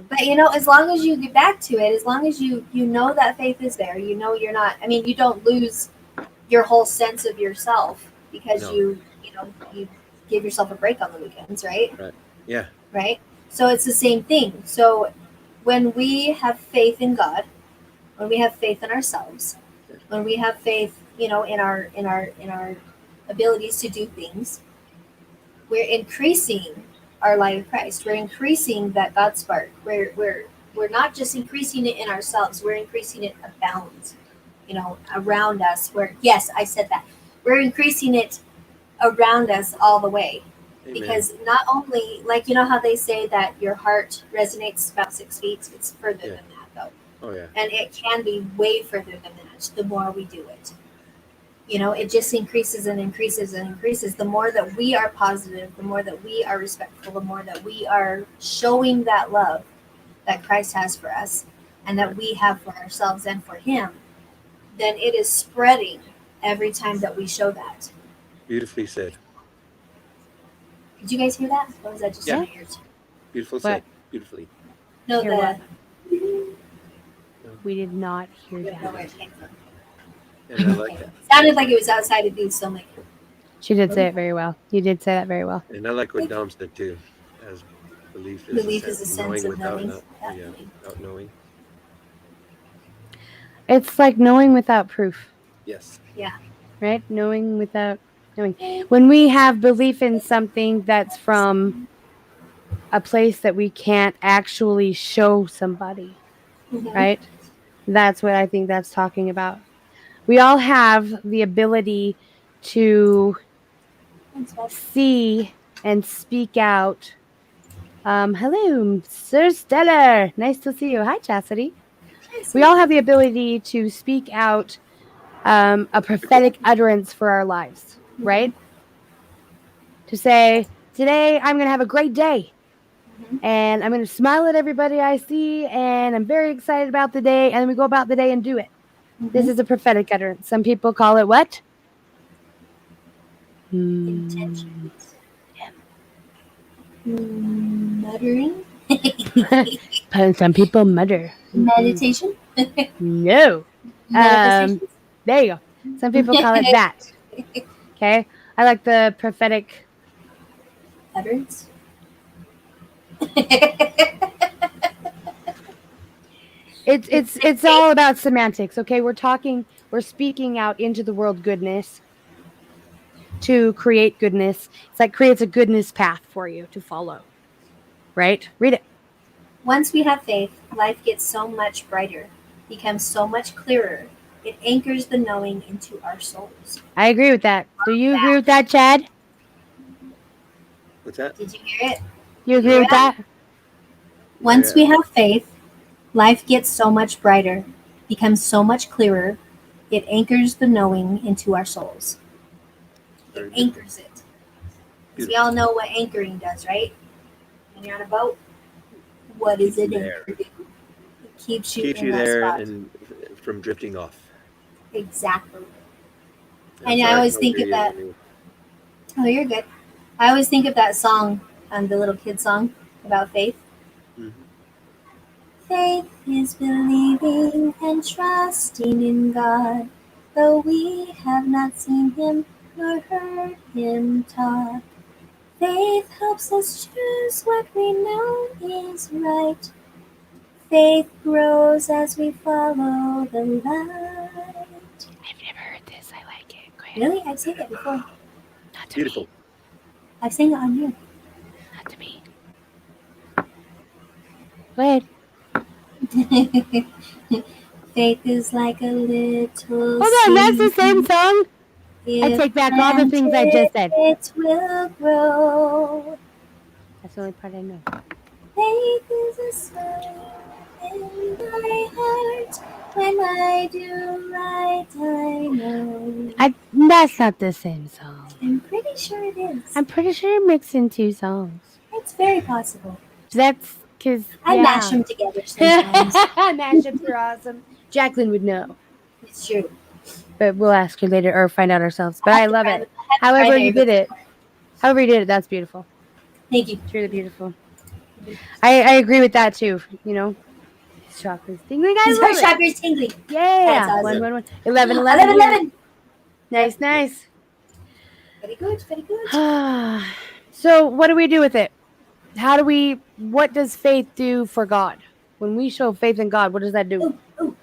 Speaker 2: But as long as you get back to it, as long as you know that faith is there, you're not. I mean, you don't lose your whole sense of yourself because
Speaker 4: No.
Speaker 2: you give yourself a break on the weekends, right?
Speaker 4: Right. Yeah.
Speaker 2: Right. So it's the same thing. So when we have faith in God, when we have faith in ourselves,
Speaker 4: Yeah.
Speaker 2: when we have faith, in our abilities to do things, we're increasing our light of Christ. We're increasing that God spark. We're not just increasing it in ourselves. We're increasing it abound, around us. Yes, I said that. We're increasing it around us all the way.
Speaker 4: Amen.
Speaker 2: Because not only, like, how they say that your heart resonates about 6 feet, it's further
Speaker 4: Yeah.
Speaker 2: than that, though.
Speaker 4: Oh yeah.
Speaker 2: And it can be way further than that the more we do it. It just increases and increases and increases. The more that we are positive, the more that we are respectful, the more that we are showing that love that Christ has for us and that we have for ourselves and for Him, then it is spreading every time that we show that.
Speaker 4: Beautifully said.
Speaker 2: Did you guys hear that? Or was that just
Speaker 4: Yeah.
Speaker 2: in my ears?
Speaker 4: Beautiful
Speaker 3: What?
Speaker 4: said. Beautifully.
Speaker 2: No,
Speaker 3: Hear what?
Speaker 4: No.
Speaker 3: We did not hear
Speaker 2: I don't know
Speaker 3: that.
Speaker 2: where it came from.
Speaker 4: And I like that.
Speaker 2: Sounded like it was outside of these, so I'm like,
Speaker 3: She did say it very well. You did say that very well.
Speaker 4: And I like what Dom said too. As belief is
Speaker 2: belief
Speaker 4: a
Speaker 2: is a
Speaker 4: sense of
Speaker 2: sense
Speaker 4: knowing
Speaker 2: of
Speaker 4: without
Speaker 2: knowing.
Speaker 4: not, yeah, without knowing.
Speaker 3: It's like knowing without proof,
Speaker 4: Yes.
Speaker 2: Yeah.
Speaker 3: right? Knowing without knowing. When we have belief in something that's from a place that we can't actually show somebody,
Speaker 2: Mhm.
Speaker 3: right? That's what I think that's talking about. We all have the ability to
Speaker 2: Thanks, bud.
Speaker 3: see and speak out. Hello, Sir Stellar. Nice to see you. Hi, Chastity. We all have the ability to speak out a prophetic utterance for our lives, right? To say, today I'm going to have a great day.
Speaker 2: Mhm.
Speaker 3: And I'm going to smile at everybody I see. And I'm very excited about the day. And we go about the day and do it. This
Speaker 2: Mhm.
Speaker 3: is a prophetic utterance. Some people call it what?
Speaker 2: Intentions. Muttering.
Speaker 3: Some people mutter.
Speaker 2: Meditation.
Speaker 3: No.
Speaker 2: Manifestations.
Speaker 3: There you go. Some people call it that. Okay. I like the prophetic.
Speaker 2: Utterance.
Speaker 3: It's all about semantics. Okay. We're speaking out into the world goodness to create goodness. It's like creates a goodness path for you to follow. Right? Read it.
Speaker 2: Once we have faith, life gets so much brighter, becomes so much clearer. It anchors the knowing into our souls.
Speaker 3: I agree with that. Do you agree with that, Chad?
Speaker 4: What's that?
Speaker 2: Did you hear it?
Speaker 3: You agree
Speaker 4: No.
Speaker 3: with that?
Speaker 2: Once we have faith, life gets so much brighter, becomes so much clearer. It anchors the knowing into our souls.
Speaker 4: Very
Speaker 2: It
Speaker 4: good.
Speaker 2: anchors it. Because we all know what anchoring does, right? When you're on a boat, what does
Speaker 4: Keeps
Speaker 2: it
Speaker 4: you there.
Speaker 2: anchor do? It keeps you
Speaker 4: Keeps
Speaker 2: in
Speaker 4: you
Speaker 2: that
Speaker 4: there
Speaker 2: spot.
Speaker 4: and from drifting off.
Speaker 2: Exactly.
Speaker 4: I'm
Speaker 2: And I
Speaker 4: sorry,
Speaker 2: always
Speaker 4: can't
Speaker 2: think
Speaker 4: hear
Speaker 2: of
Speaker 4: you
Speaker 2: that.
Speaker 4: anymore.
Speaker 2: Oh, you're good. I always think of that song, the little kid song about faith.
Speaker 4: Mhm.
Speaker 2: Faith is believing and trusting in God, though we have not seen Him nor heard Him talk. Faith helps us choose what we know is right. Faith grows as we follow the light.
Speaker 3: I've never heard this. I like it. Go ahead.
Speaker 2: Really? I've seen it before.
Speaker 3: Not to
Speaker 4: Beautiful.
Speaker 3: me.
Speaker 2: I've seen it on here.
Speaker 3: Not to me. Go ahead.
Speaker 2: Faith is like a little
Speaker 3: Hold on. That's the
Speaker 2: seed.
Speaker 3: same song. I
Speaker 2: If
Speaker 3: take back all the things I
Speaker 2: planted,
Speaker 3: just said.
Speaker 2: it will grow.
Speaker 3: That's the only part I know.
Speaker 2: Faith is a sign in my heart. When I do right, I know.
Speaker 3: That's not the same song.
Speaker 2: I'm pretty sure it is.
Speaker 3: I'm pretty sure you're mixing two songs.
Speaker 2: It's very possible.
Speaker 3: That's because
Speaker 2: I mash them together sometimes.
Speaker 3: Mashups are awesome. Jacqueline would know,
Speaker 2: It's true.
Speaker 3: but we'll ask her later or find out ourselves. But I love it.
Speaker 2: I have to
Speaker 3: However
Speaker 2: try
Speaker 3: you
Speaker 2: Mary
Speaker 3: did it,
Speaker 2: before.
Speaker 3: however you did it, that's beautiful.
Speaker 2: Thank you.
Speaker 3: It's really beautiful. I agree with that too. You know, chakras tingling.
Speaker 2: His
Speaker 3: I
Speaker 2: heart
Speaker 3: love it.
Speaker 2: chakra is tingling.
Speaker 3: Yeah.
Speaker 2: That's
Speaker 3: One,
Speaker 2: awesome.
Speaker 3: 1, 1. 11,
Speaker 2: 11,
Speaker 3: 11 here.
Speaker 2: 11.
Speaker 3: Nice, nice.
Speaker 2: Very good, very good.
Speaker 3: So what do we do with it? What does faith do for God? When we show faith in God, what does that do?
Speaker 2: Ooh.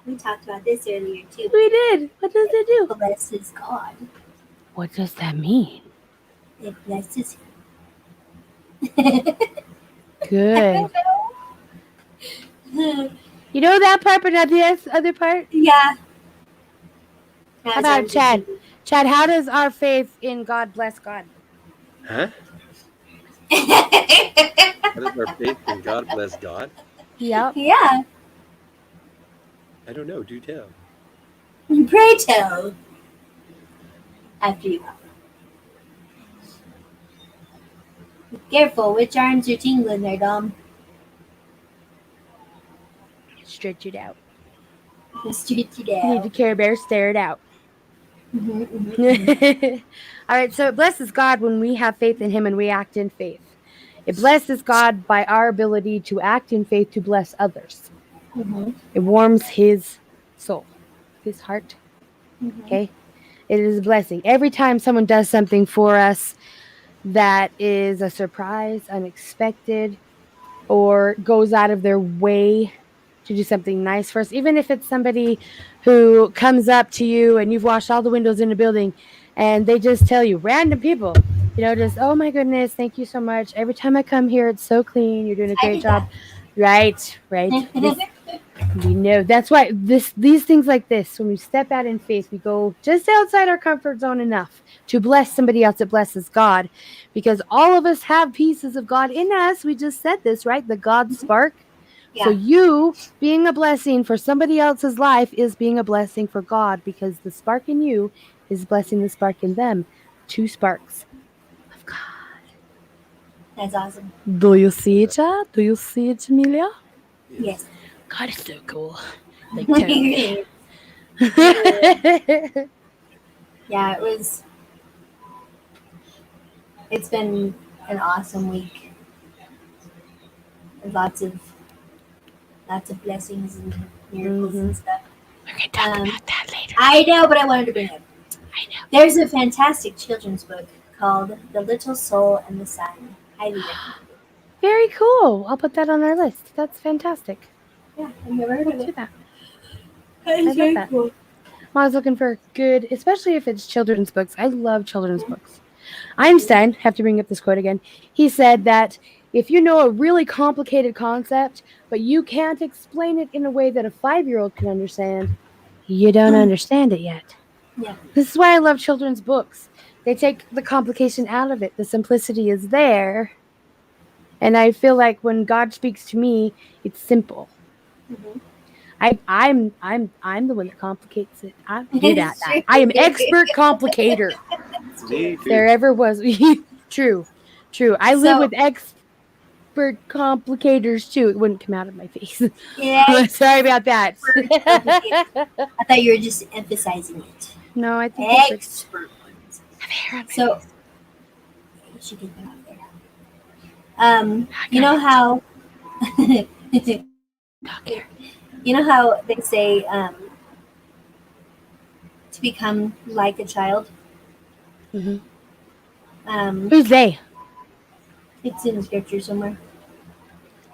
Speaker 2: We talked about this earlier too.
Speaker 3: We did. What does it do?
Speaker 2: It blesses God.
Speaker 3: What does that mean?
Speaker 2: It blesses
Speaker 3: Good.
Speaker 2: him.
Speaker 3: You know that part, but not the other part?
Speaker 2: Yeah.
Speaker 3: How about Chad? Chad, how does our faith in God bless God?
Speaker 4: Huh? How does our faith in God bless God?
Speaker 3: Yep.
Speaker 2: Yeah.
Speaker 4: I don't know. Do tell.
Speaker 2: Pray tell. After you. Be careful, which arms are tingling there, Dom?
Speaker 3: Stretch it out.
Speaker 2: Stretch it
Speaker 3: Need the
Speaker 2: out.
Speaker 3: Care Bear stare it out. All right, so it blesses God when we have faith in Him and we act in faith. It blesses God by our ability to act in faith to bless others. It warms His soul, His heart. Okay? It is a blessing. Every time someone does something for us that is a surprise, unexpected, or goes out of their way to do something nice for us, even if it's somebody who comes up to you and you've washed all the windows in the building and they just tell you, random people, just, oh my goodness, thank you so much. Every time I come here, it's so clean. You're doing a great job. Right. We know that's why these things like this, when we step out in faith, we go just outside our comfort zone enough to bless somebody else. It blesses God, because all of us have pieces of God in us. We just said this, right? The God spark.
Speaker 2: Yeah.
Speaker 3: So you being a blessing for somebody else's life is being a blessing for God, because the spark in you is blessing the spark in them. 2 sparks of God.
Speaker 2: That's awesome.
Speaker 3: Do you see it, Chad? Do you see it, Amelia?
Speaker 2: Yes.
Speaker 3: God is so cool. Like
Speaker 2: Yeah, it was. It's been an awesome week. Lots of blessings and miracles and stuff.
Speaker 3: We're gonna talk about that later.
Speaker 2: I know, but I wanted to bring it.
Speaker 3: I know.
Speaker 2: There's a fantastic children's book called The Little Soul and the Sun. Highly recommended.
Speaker 3: Very cool. I'll put that on our list. That's fantastic.
Speaker 2: Yeah, I've never heard of
Speaker 3: Do
Speaker 2: it.
Speaker 3: that.
Speaker 2: That
Speaker 3: I
Speaker 2: is very
Speaker 3: love that.
Speaker 2: cool.
Speaker 3: I was looking for good, especially if it's children's books. I love children's books. Einstein, have to bring up this quote again. He said that if you know a really complicated concept, but you can't explain it in a way that a 5-year-old can understand, you don't understand it yet.
Speaker 2: Yeah.
Speaker 3: This is why I love children's books. They take the complication out of it. The simplicity is there. And I feel like when God speaks to me, it's simple. I'm the one that complicates it. I'm good at that. I am expert complicator.
Speaker 4: Me too.
Speaker 3: There ever was. True. I live with expert complicators too. It wouldn't come out of my face.
Speaker 2: Yeah.
Speaker 3: Sorry about that.
Speaker 2: I thought you were just emphasizing it.
Speaker 3: No, I think
Speaker 2: Expert ones.
Speaker 3: I have hair on my
Speaker 2: So,
Speaker 3: face.
Speaker 2: you should get that out there. You know how you know how they say to become like a child?
Speaker 3: Who's they?
Speaker 2: It's in the scripture somewhere.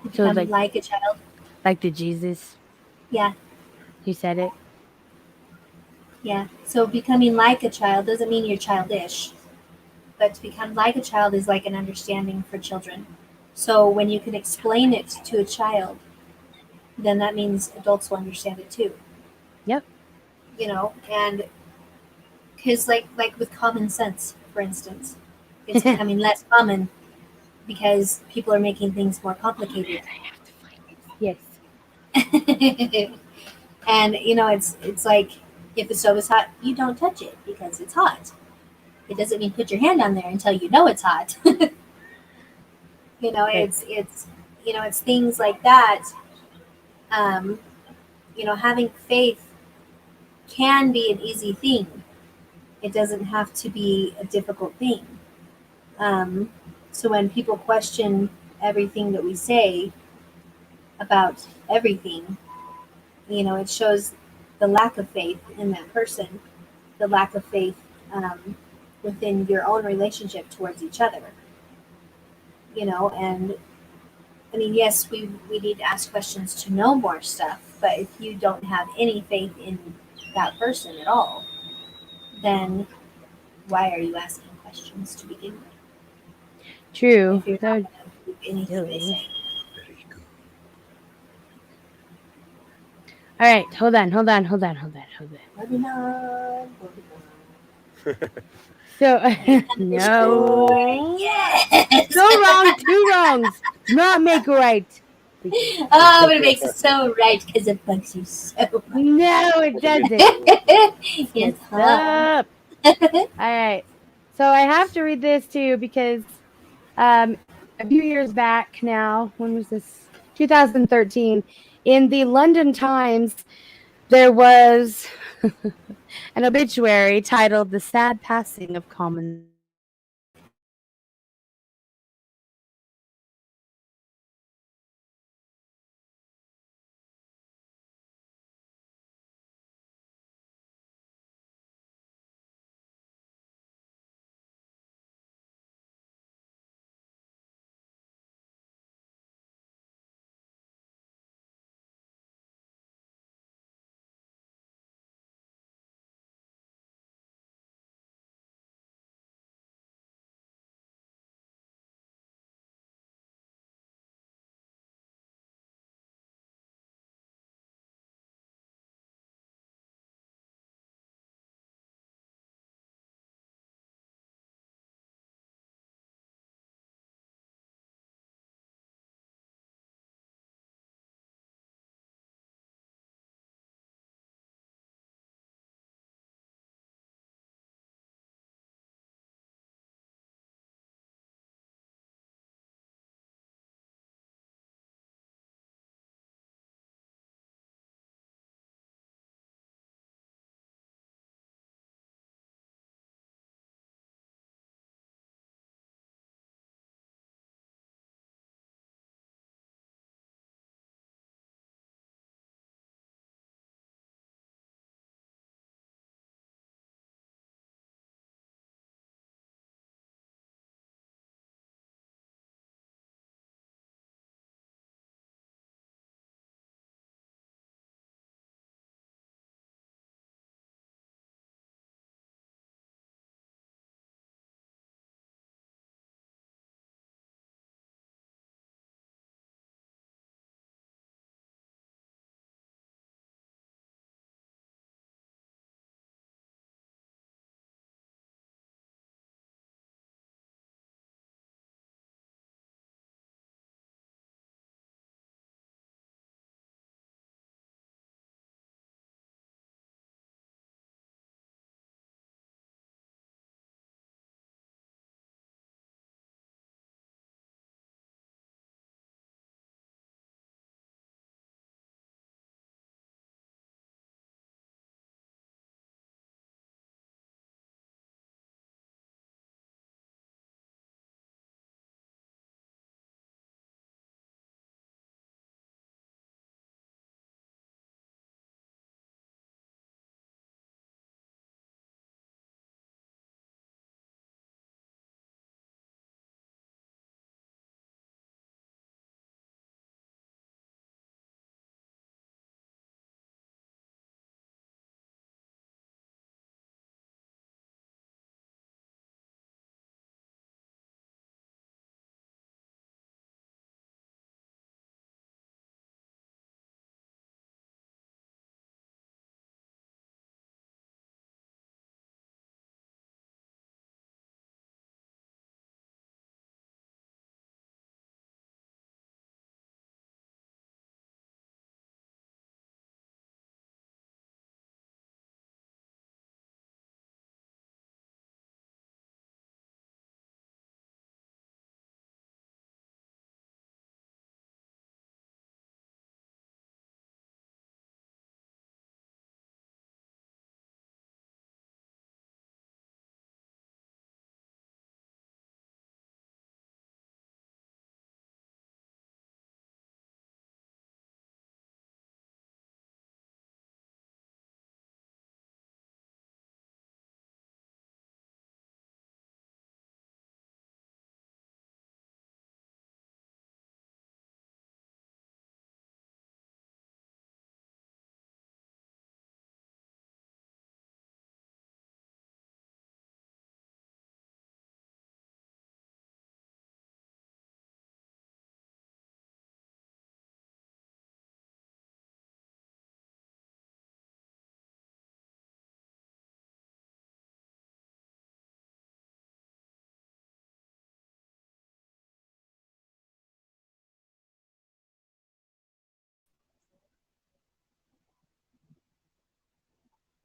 Speaker 2: To
Speaker 3: So
Speaker 2: become like a child.
Speaker 3: Like the Jesus?
Speaker 2: Yeah.
Speaker 3: You said it?
Speaker 2: Yeah. So becoming like a child doesn't mean you're childish. But to become like a child is like an understanding for children. So when you can explain it to a child, then that means adults will understand it too.
Speaker 3: Yep.
Speaker 2: And because like with common sense, for instance, it's becoming less common because people are making things more complicated.
Speaker 3: Yes.
Speaker 2: And it's like, if the stove is hot, you don't touch it because it's hot. It doesn't mean put your hand on there until you know it's hot. It's things like that. Having faith can be an easy thing. It doesn't have to be a difficult thing. So when people question everything that we say about everything, it shows the lack of faith in that person, the lack of faith um, within your own relationship towards each other. And I mean, yes, we need to ask questions to know more stuff, but if you don't have any faith in that person at all, then why are you asking questions to begin with
Speaker 3: True.
Speaker 2: if you're
Speaker 3: That
Speaker 2: not
Speaker 3: would
Speaker 2: going to believe anything they
Speaker 3: silly.
Speaker 2: say?
Speaker 4: Very cool.
Speaker 3: All right, hold on.
Speaker 2: Moving on, moving
Speaker 3: So
Speaker 2: on.
Speaker 3: no,
Speaker 2: Yes.
Speaker 3: so wrong, two wrongs. Do not make a right. Thank you.
Speaker 2: Oh, but it makes it so right because it bugs you so much.
Speaker 3: No, it doesn't.
Speaker 2: Yes,
Speaker 3: Messed
Speaker 2: huh?
Speaker 3: up. All right. So I have to read this too because a few years back now, when was this? 2013, in the London Times, there was an obituary titled "The Sad Passing of Common Sense."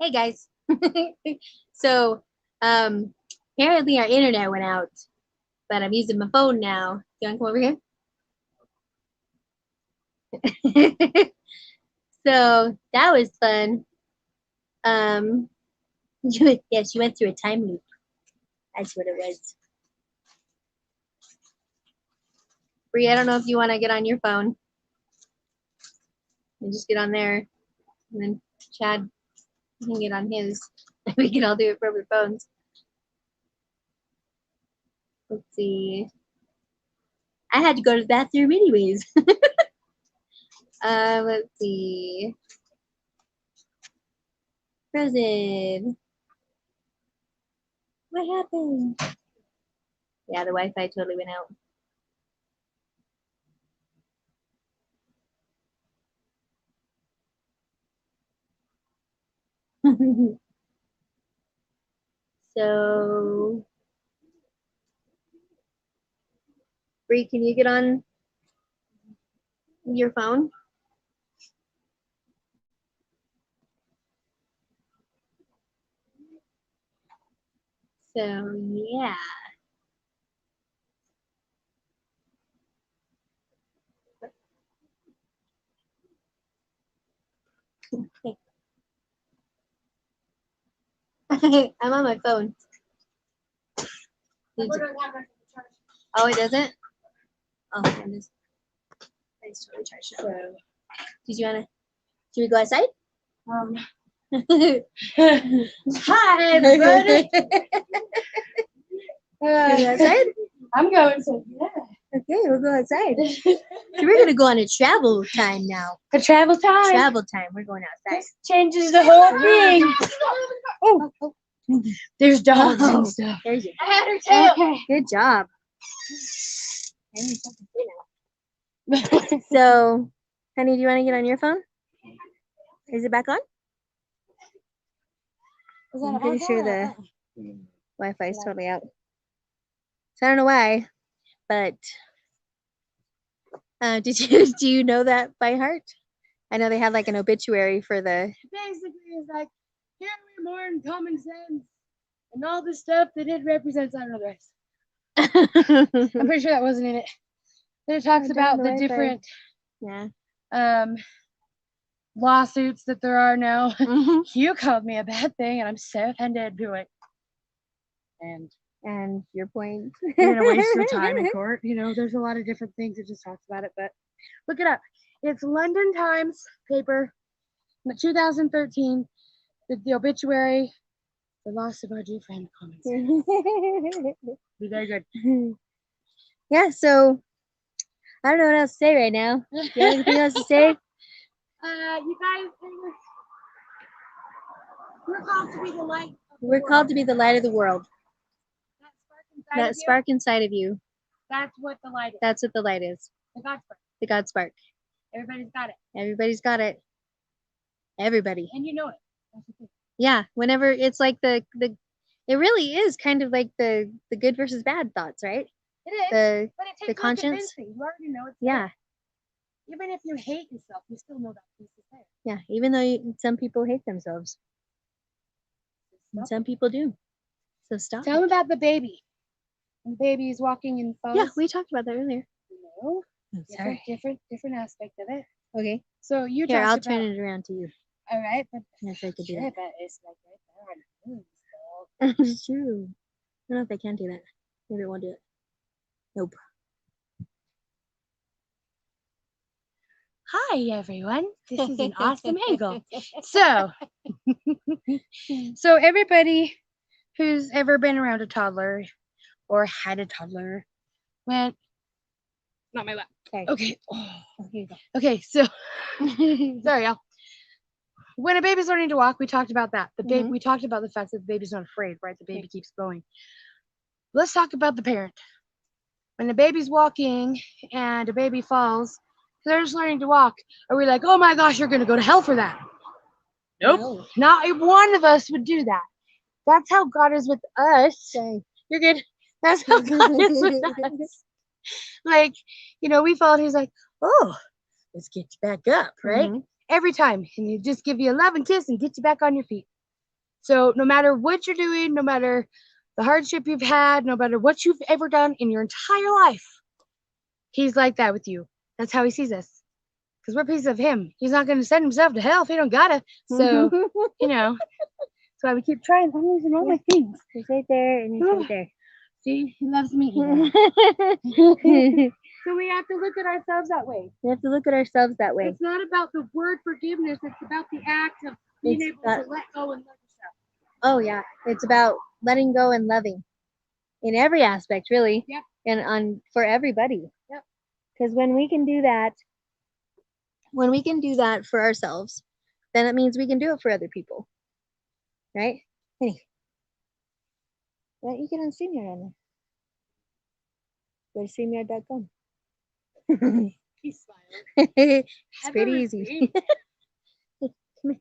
Speaker 2: Hey guys. So apparently our internet went out, but I'm using my phone now. You want to come over here? So that was fun. Yes, you went through a time loop. That's what it was. Bree, I don't know if you want to get on your phone. And just get on there. And then Chad can get on his. We can all do it from our phones. Let's see. I had to go to the bathroom anyways. Let's see. Frozen. What happened? Yeah, the Wi-Fi totally went out. So, Bree, can you get on your phone? So, yeah. I'm on my phone. Oh, it doesn't? Oh, goodness. It's totally charged up. Did you wanna? Should we go outside?
Speaker 3: Hi, everybody.
Speaker 2: Should we go outside?
Speaker 3: I'm going to,
Speaker 2: Okay, we'll go outside. So we're gonna go on a travel time now.
Speaker 3: A travel time.
Speaker 2: Travel time. We're going outside.
Speaker 3: This changes the whole thing. Oh, there's dogs and stuff.
Speaker 2: There's your
Speaker 3: I had her tail. Okay.
Speaker 2: Good job. So, honey, do you want to get on your phone? Is it back on? I'm pretty sure the Wi-Fi is totally out. So I don't know why, but do you know that by heart? I know they had like an obituary for the.
Speaker 3: Basically, it's like Henry Moore common sense and all the stuff that it represents. I don't know the rest. I'm pretty sure that wasn't in it. Then it talks about the different lawsuits that there are now. You called me a bad thing, and I'm so offended to it.
Speaker 2: And your point.
Speaker 3: You're gonna waste your time in court. You know, there's a lot of different things. It just talks about it, but look it up. It's London Times paper, 2013. The obituary, the loss of our dear friend, common sense. Be very good.
Speaker 2: Yeah. So I don't know what else to say right now. Do you have anything else to say?
Speaker 3: You guys, we're called to be the light.
Speaker 2: We're called to be the light of the world.
Speaker 3: That
Speaker 2: spark inside of you.
Speaker 3: That's what the light is.
Speaker 2: That's what the light is.
Speaker 3: The God spark.
Speaker 2: The God spark.
Speaker 3: Everybody's got it.
Speaker 2: Everybody's got it. Everybody.
Speaker 3: And you know it. That's the thing.
Speaker 2: Yeah. Whenever it's like the it really is kind of like the good versus bad thoughts, right?
Speaker 3: It is. But it takes
Speaker 2: the conscience.
Speaker 3: You already know it's
Speaker 2: yeah.
Speaker 3: there. Even if you hate yourself, you still know that piece is there.
Speaker 2: Yeah. Even though some people hate themselves. And some people do. So stop.
Speaker 3: Tell them about the baby. When the baby is walking and falls.
Speaker 2: Yeah, we talked about that earlier.
Speaker 3: No.
Speaker 2: Sorry.
Speaker 3: Different aspect of it.
Speaker 2: Okay.
Speaker 3: So you
Speaker 2: Here, I'll
Speaker 3: talked
Speaker 2: turn
Speaker 3: about,
Speaker 2: it around to you.
Speaker 3: all right, but
Speaker 2: Yes, I could do
Speaker 3: yeah,
Speaker 2: that.
Speaker 3: but it's like right there on the
Speaker 2: It's true. I don't know if I can do that. Maybe it won't do it. Nope.
Speaker 3: Hi everyone, this is an awesome angle. So everybody who's ever been around a toddler or had a toddler went, not my lap. Okay. Oh,
Speaker 2: here you go.
Speaker 3: okay, so sorry y'all. When a baby's learning to walk, we talked about that. The baby, we talked about the fact that the baby's not afraid, right? The baby keeps going. Let's talk about the parent. When the baby's walking and a baby falls, they're just learning to walk. Are we like, oh my gosh, you're gonna go to hell for that? Nope. No. Not one of us would do that. That's how God is with us.
Speaker 2: Okay.
Speaker 3: You're good. That's how God is with us. Like, you know, we fall and he's like, oh, let's get you back up, right? Every time. And you just give you a love and kiss and get you back on your feet. So no matter what you're doing, no matter the hardship you've had, no matter what you've ever done in your entire life, he's like that with you. That's how he sees us. Because we're pieces of him. He's not going to send himself to hell if he don't gotta. So, you know, that's why we keep trying. I'm losing all my things.
Speaker 2: He's right there and he's right there.
Speaker 3: See, he loves me. So we have to look at ourselves that way.
Speaker 2: We have to look at ourselves that way.
Speaker 3: It's not about the word forgiveness. It's about the act of being able to let go and love yourself.
Speaker 2: Oh yeah, it's about letting go and loving in every aspect, really.
Speaker 3: Yep.
Speaker 2: And for everybody.
Speaker 3: Yep.
Speaker 2: Because when we can do that for ourselves, then it means we can do it for other people. Right? Hey. Why don't you get on StreamYard on there? Go to StreamYard.com.
Speaker 3: He's smiling.
Speaker 2: It's pretty easy. Come here.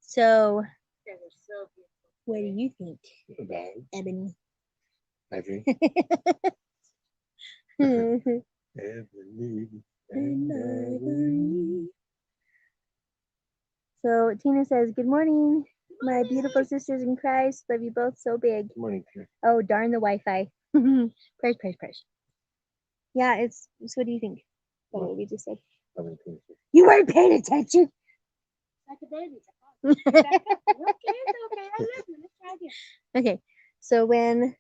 Speaker 2: So, what do you think about Ebony?
Speaker 4: Ebony. Ebony.
Speaker 2: So Tina says, "Good morning, my beautiful sisters in Christ. Love you both so big."
Speaker 4: Good morning, Tina.
Speaker 2: Oh, darn the Wi-Fi. Prayers. Yeah, it's what do you think? About what we just said. You weren't paying attention.
Speaker 3: Like a baby. Okay, it's okay. I love you. Let's try again.
Speaker 2: Okay, so when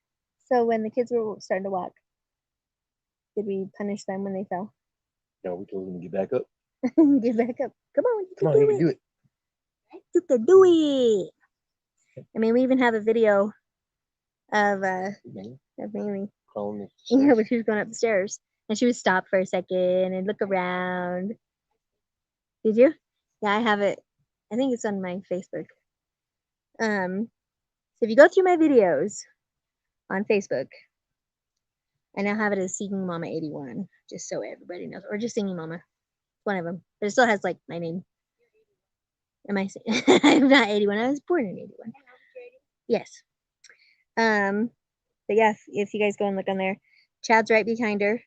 Speaker 2: the kids were starting to walk, did we punish them when they fell?
Speaker 4: No, we told them to get back up.
Speaker 2: Get back up. Come on, you
Speaker 4: Come
Speaker 2: can
Speaker 4: on, you
Speaker 2: do
Speaker 4: can do it.
Speaker 2: You can do it. I mean, we even have a video of Bailey.
Speaker 4: Calling
Speaker 2: Yeah, when she was going up the stairs, and she would stop for a second and look around. Did you? Yeah, I have it. I think it's on my Facebook. So if you go through my videos on Facebook, I now have it as SingingMama 81, just so everybody knows, or just SingingMama, one of them. But it still has like my name. Am I? I'm not 81. I was born in 81. Yes. But yeah, if you guys go and look on there, Chad's right behind her,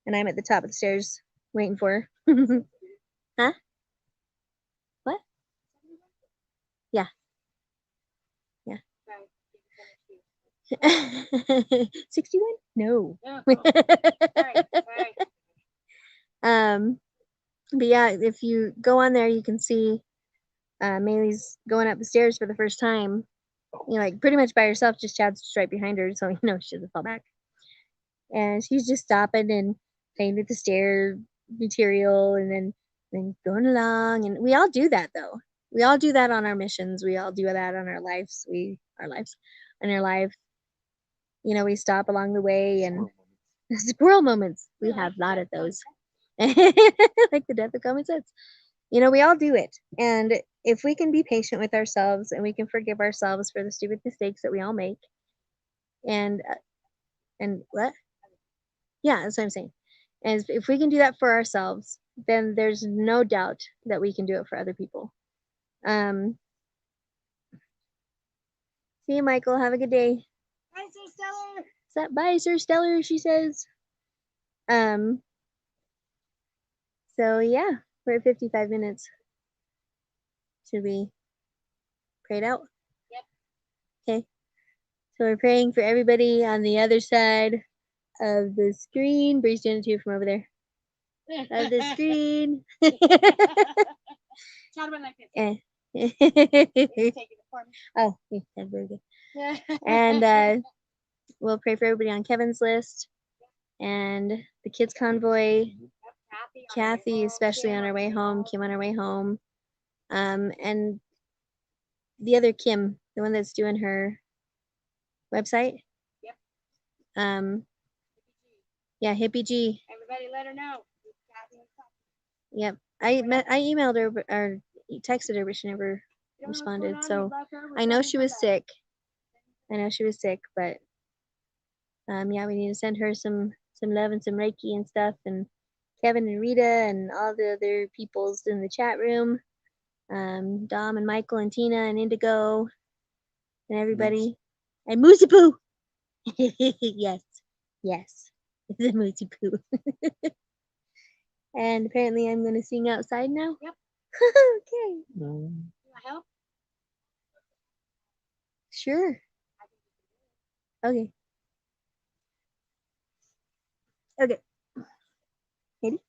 Speaker 2: and I'm at the top of the stairs waiting for her. Huh? What? Yeah. 61? No. But yeah, if you go on there, you can see Maylee's going up the stairs for the first time. You know, like pretty much by herself, just Chad's just right behind her, so you know she doesn't fall back. And she's just stopping and playing with the stair material and then going along. And we all do that though. We all do that on our missions. We all do that on our lives. On our life. You know, we stop along the way and squirrel moments. We have a lot of those. Like the death of common sense. You know, we all do it. And if we can be patient with ourselves and we can forgive ourselves for the stupid mistakes that we all make. And what? Yeah, that's what I'm saying. And if we can do that for ourselves, then there's no doubt that we can do it for other people. See you, Michael. Have a good day.
Speaker 3: Bye, Sir Stellar.
Speaker 2: Bye, Sir Stellar, she says. So yeah, we're at 55 minutes. Should we pray it out?
Speaker 3: Yep.
Speaker 2: Okay. So we're praying for everybody on the other side of the screen. Bree's doing it too from over there. Of the screen.
Speaker 3: Chad went like this.
Speaker 2: Take
Speaker 3: it for me.
Speaker 2: Oh, yeah, that's very good. And we'll pray for everybody on Kevin's list and the kids convoy. Kathy, especially on her way home. Kim on her way home. And the other Kim, the one that's doing her website.
Speaker 3: Yep.
Speaker 2: Yeah, Hippie G.
Speaker 3: Everybody let her know.
Speaker 2: Yep. I emailed her or texted her, but she never responded. So I know she was sick. But yeah, we need to send her some love and some Reiki and stuff, and Kevin and Rita and all the other peoples in the chat room. Dom and Michael and Tina and Indigo and everybody. And Moosey Poo. Yes. It's a Moosey Poo.
Speaker 3: And apparently I'm going to sing outside now?
Speaker 2: Yep.
Speaker 3: Okay.
Speaker 2: You want help?
Speaker 3: Sure. Okay. Okay. Ready?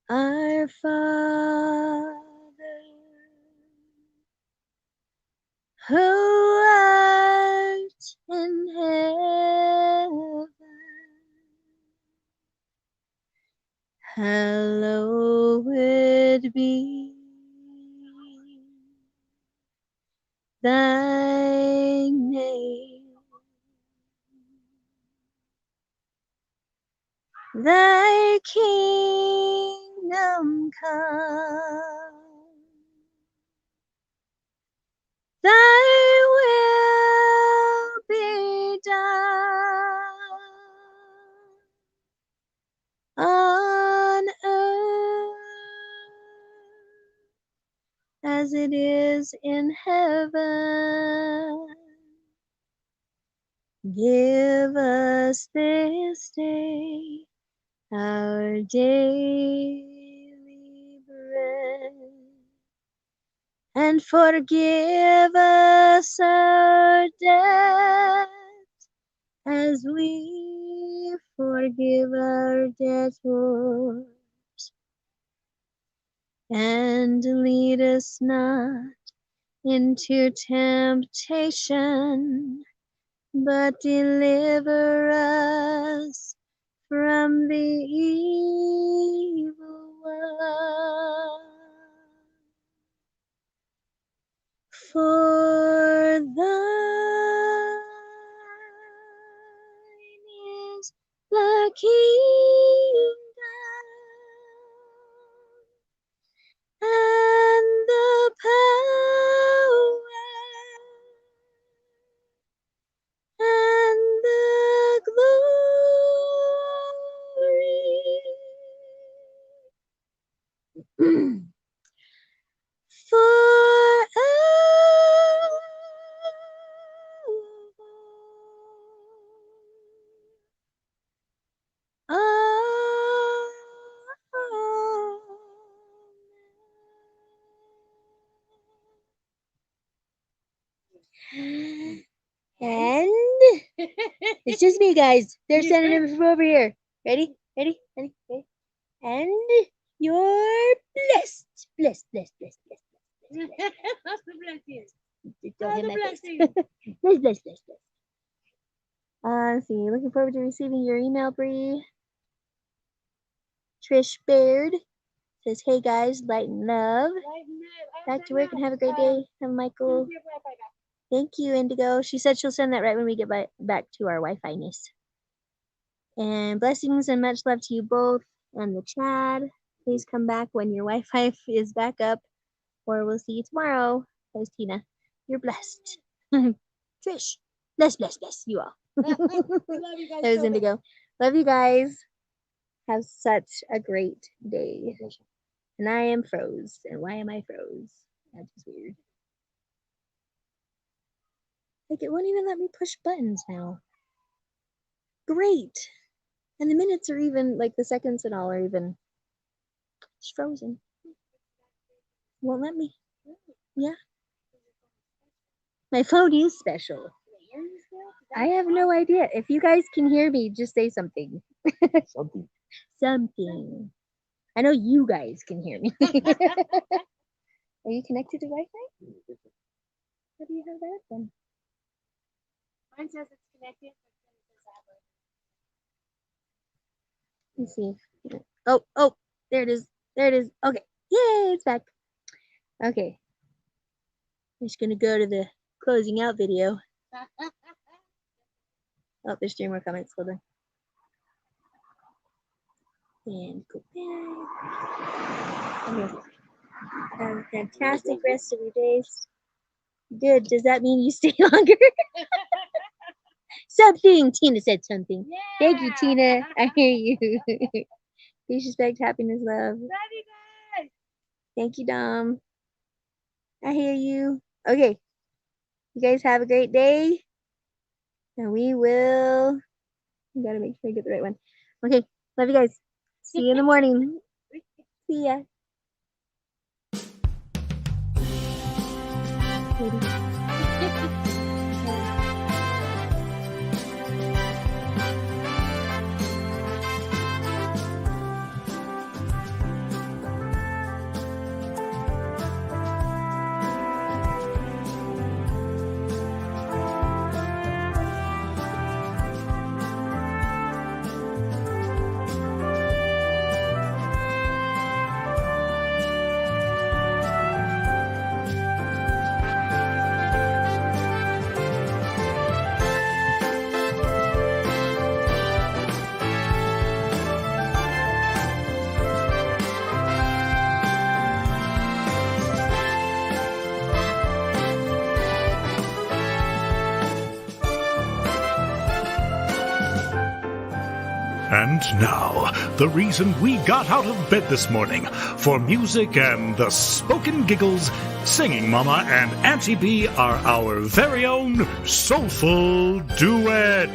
Speaker 3: Our Father, who art in heaven, hallowed be thy name. Thy kingdom come, thy will be done on earth as it is in heaven. Give us this day our daily bread, and forgive us our debts as we forgive our debtors. And lead us not into temptation, but deliver us from the evil one. For thine is the kingdom and the power and the glory And it's just me, guys. They're sending them from over here. Ready? Ready? Ready? Ready? And you're blessed. Blessed, blessed, blessed, blessed, blessed.
Speaker 2: Lots of blessings.
Speaker 3: Don't hit my face.
Speaker 2: blessings.
Speaker 3: Blessed, blessed, blessed, blessed. Let's see. Looking forward to receiving your email, Bree. Trish Baird says, "Hey guys, light and love. Back to work and have a great day." Have Michael. Thank you, Indigo. She said she'll send that right when we get back to our Wi-Fi-ness. And blessings and much love to you both and the Chad. Please come back when your Wi-Fi is back up, or we'll see you tomorrow. That was Tina. You're blessed. Trish, bless, bless, bless you all.
Speaker 2: Love you guys.
Speaker 3: That was Indigo. Love you guys. Have such a great day. And I am froze. And why am I froze? That's just weird. Like, it won't even let me push buttons now. Great. And the minutes are even, like, the seconds and all are even. It's frozen. Won't let me. Yeah. My phone is special. I have no idea. If you guys can hear me, just say something. Something. Something. I know you guys can hear me. Are you connected to Wi-Fi? How do you have that then?
Speaker 2: Mine says it's connected.
Speaker 3: Let's see. Oh, there it is. There it is. Okay. Yay, it's back. Okay. I'm just gonna go to the closing out video. Oh, there's 3 more comments. Hold on. And go back. Okay. Have a fantastic rest of your days. Good. Does that mean you stay longer? Something. Tina said something.
Speaker 2: Yeah.
Speaker 3: Thank you, Tina. I hear you. Peace, respect, happiness, love.
Speaker 2: Love you guys.
Speaker 3: Thank you, Dom. I hear you. Okay. You guys have a great day. And we will. I gotta make sure I get the right one. Okay.
Speaker 2: Love you guys. See you in the morning. See ya.
Speaker 1: And now, the reason we got out of bed this morning for music and the spoken giggles, Singing Mama and Auntie B are our very own soulful duet.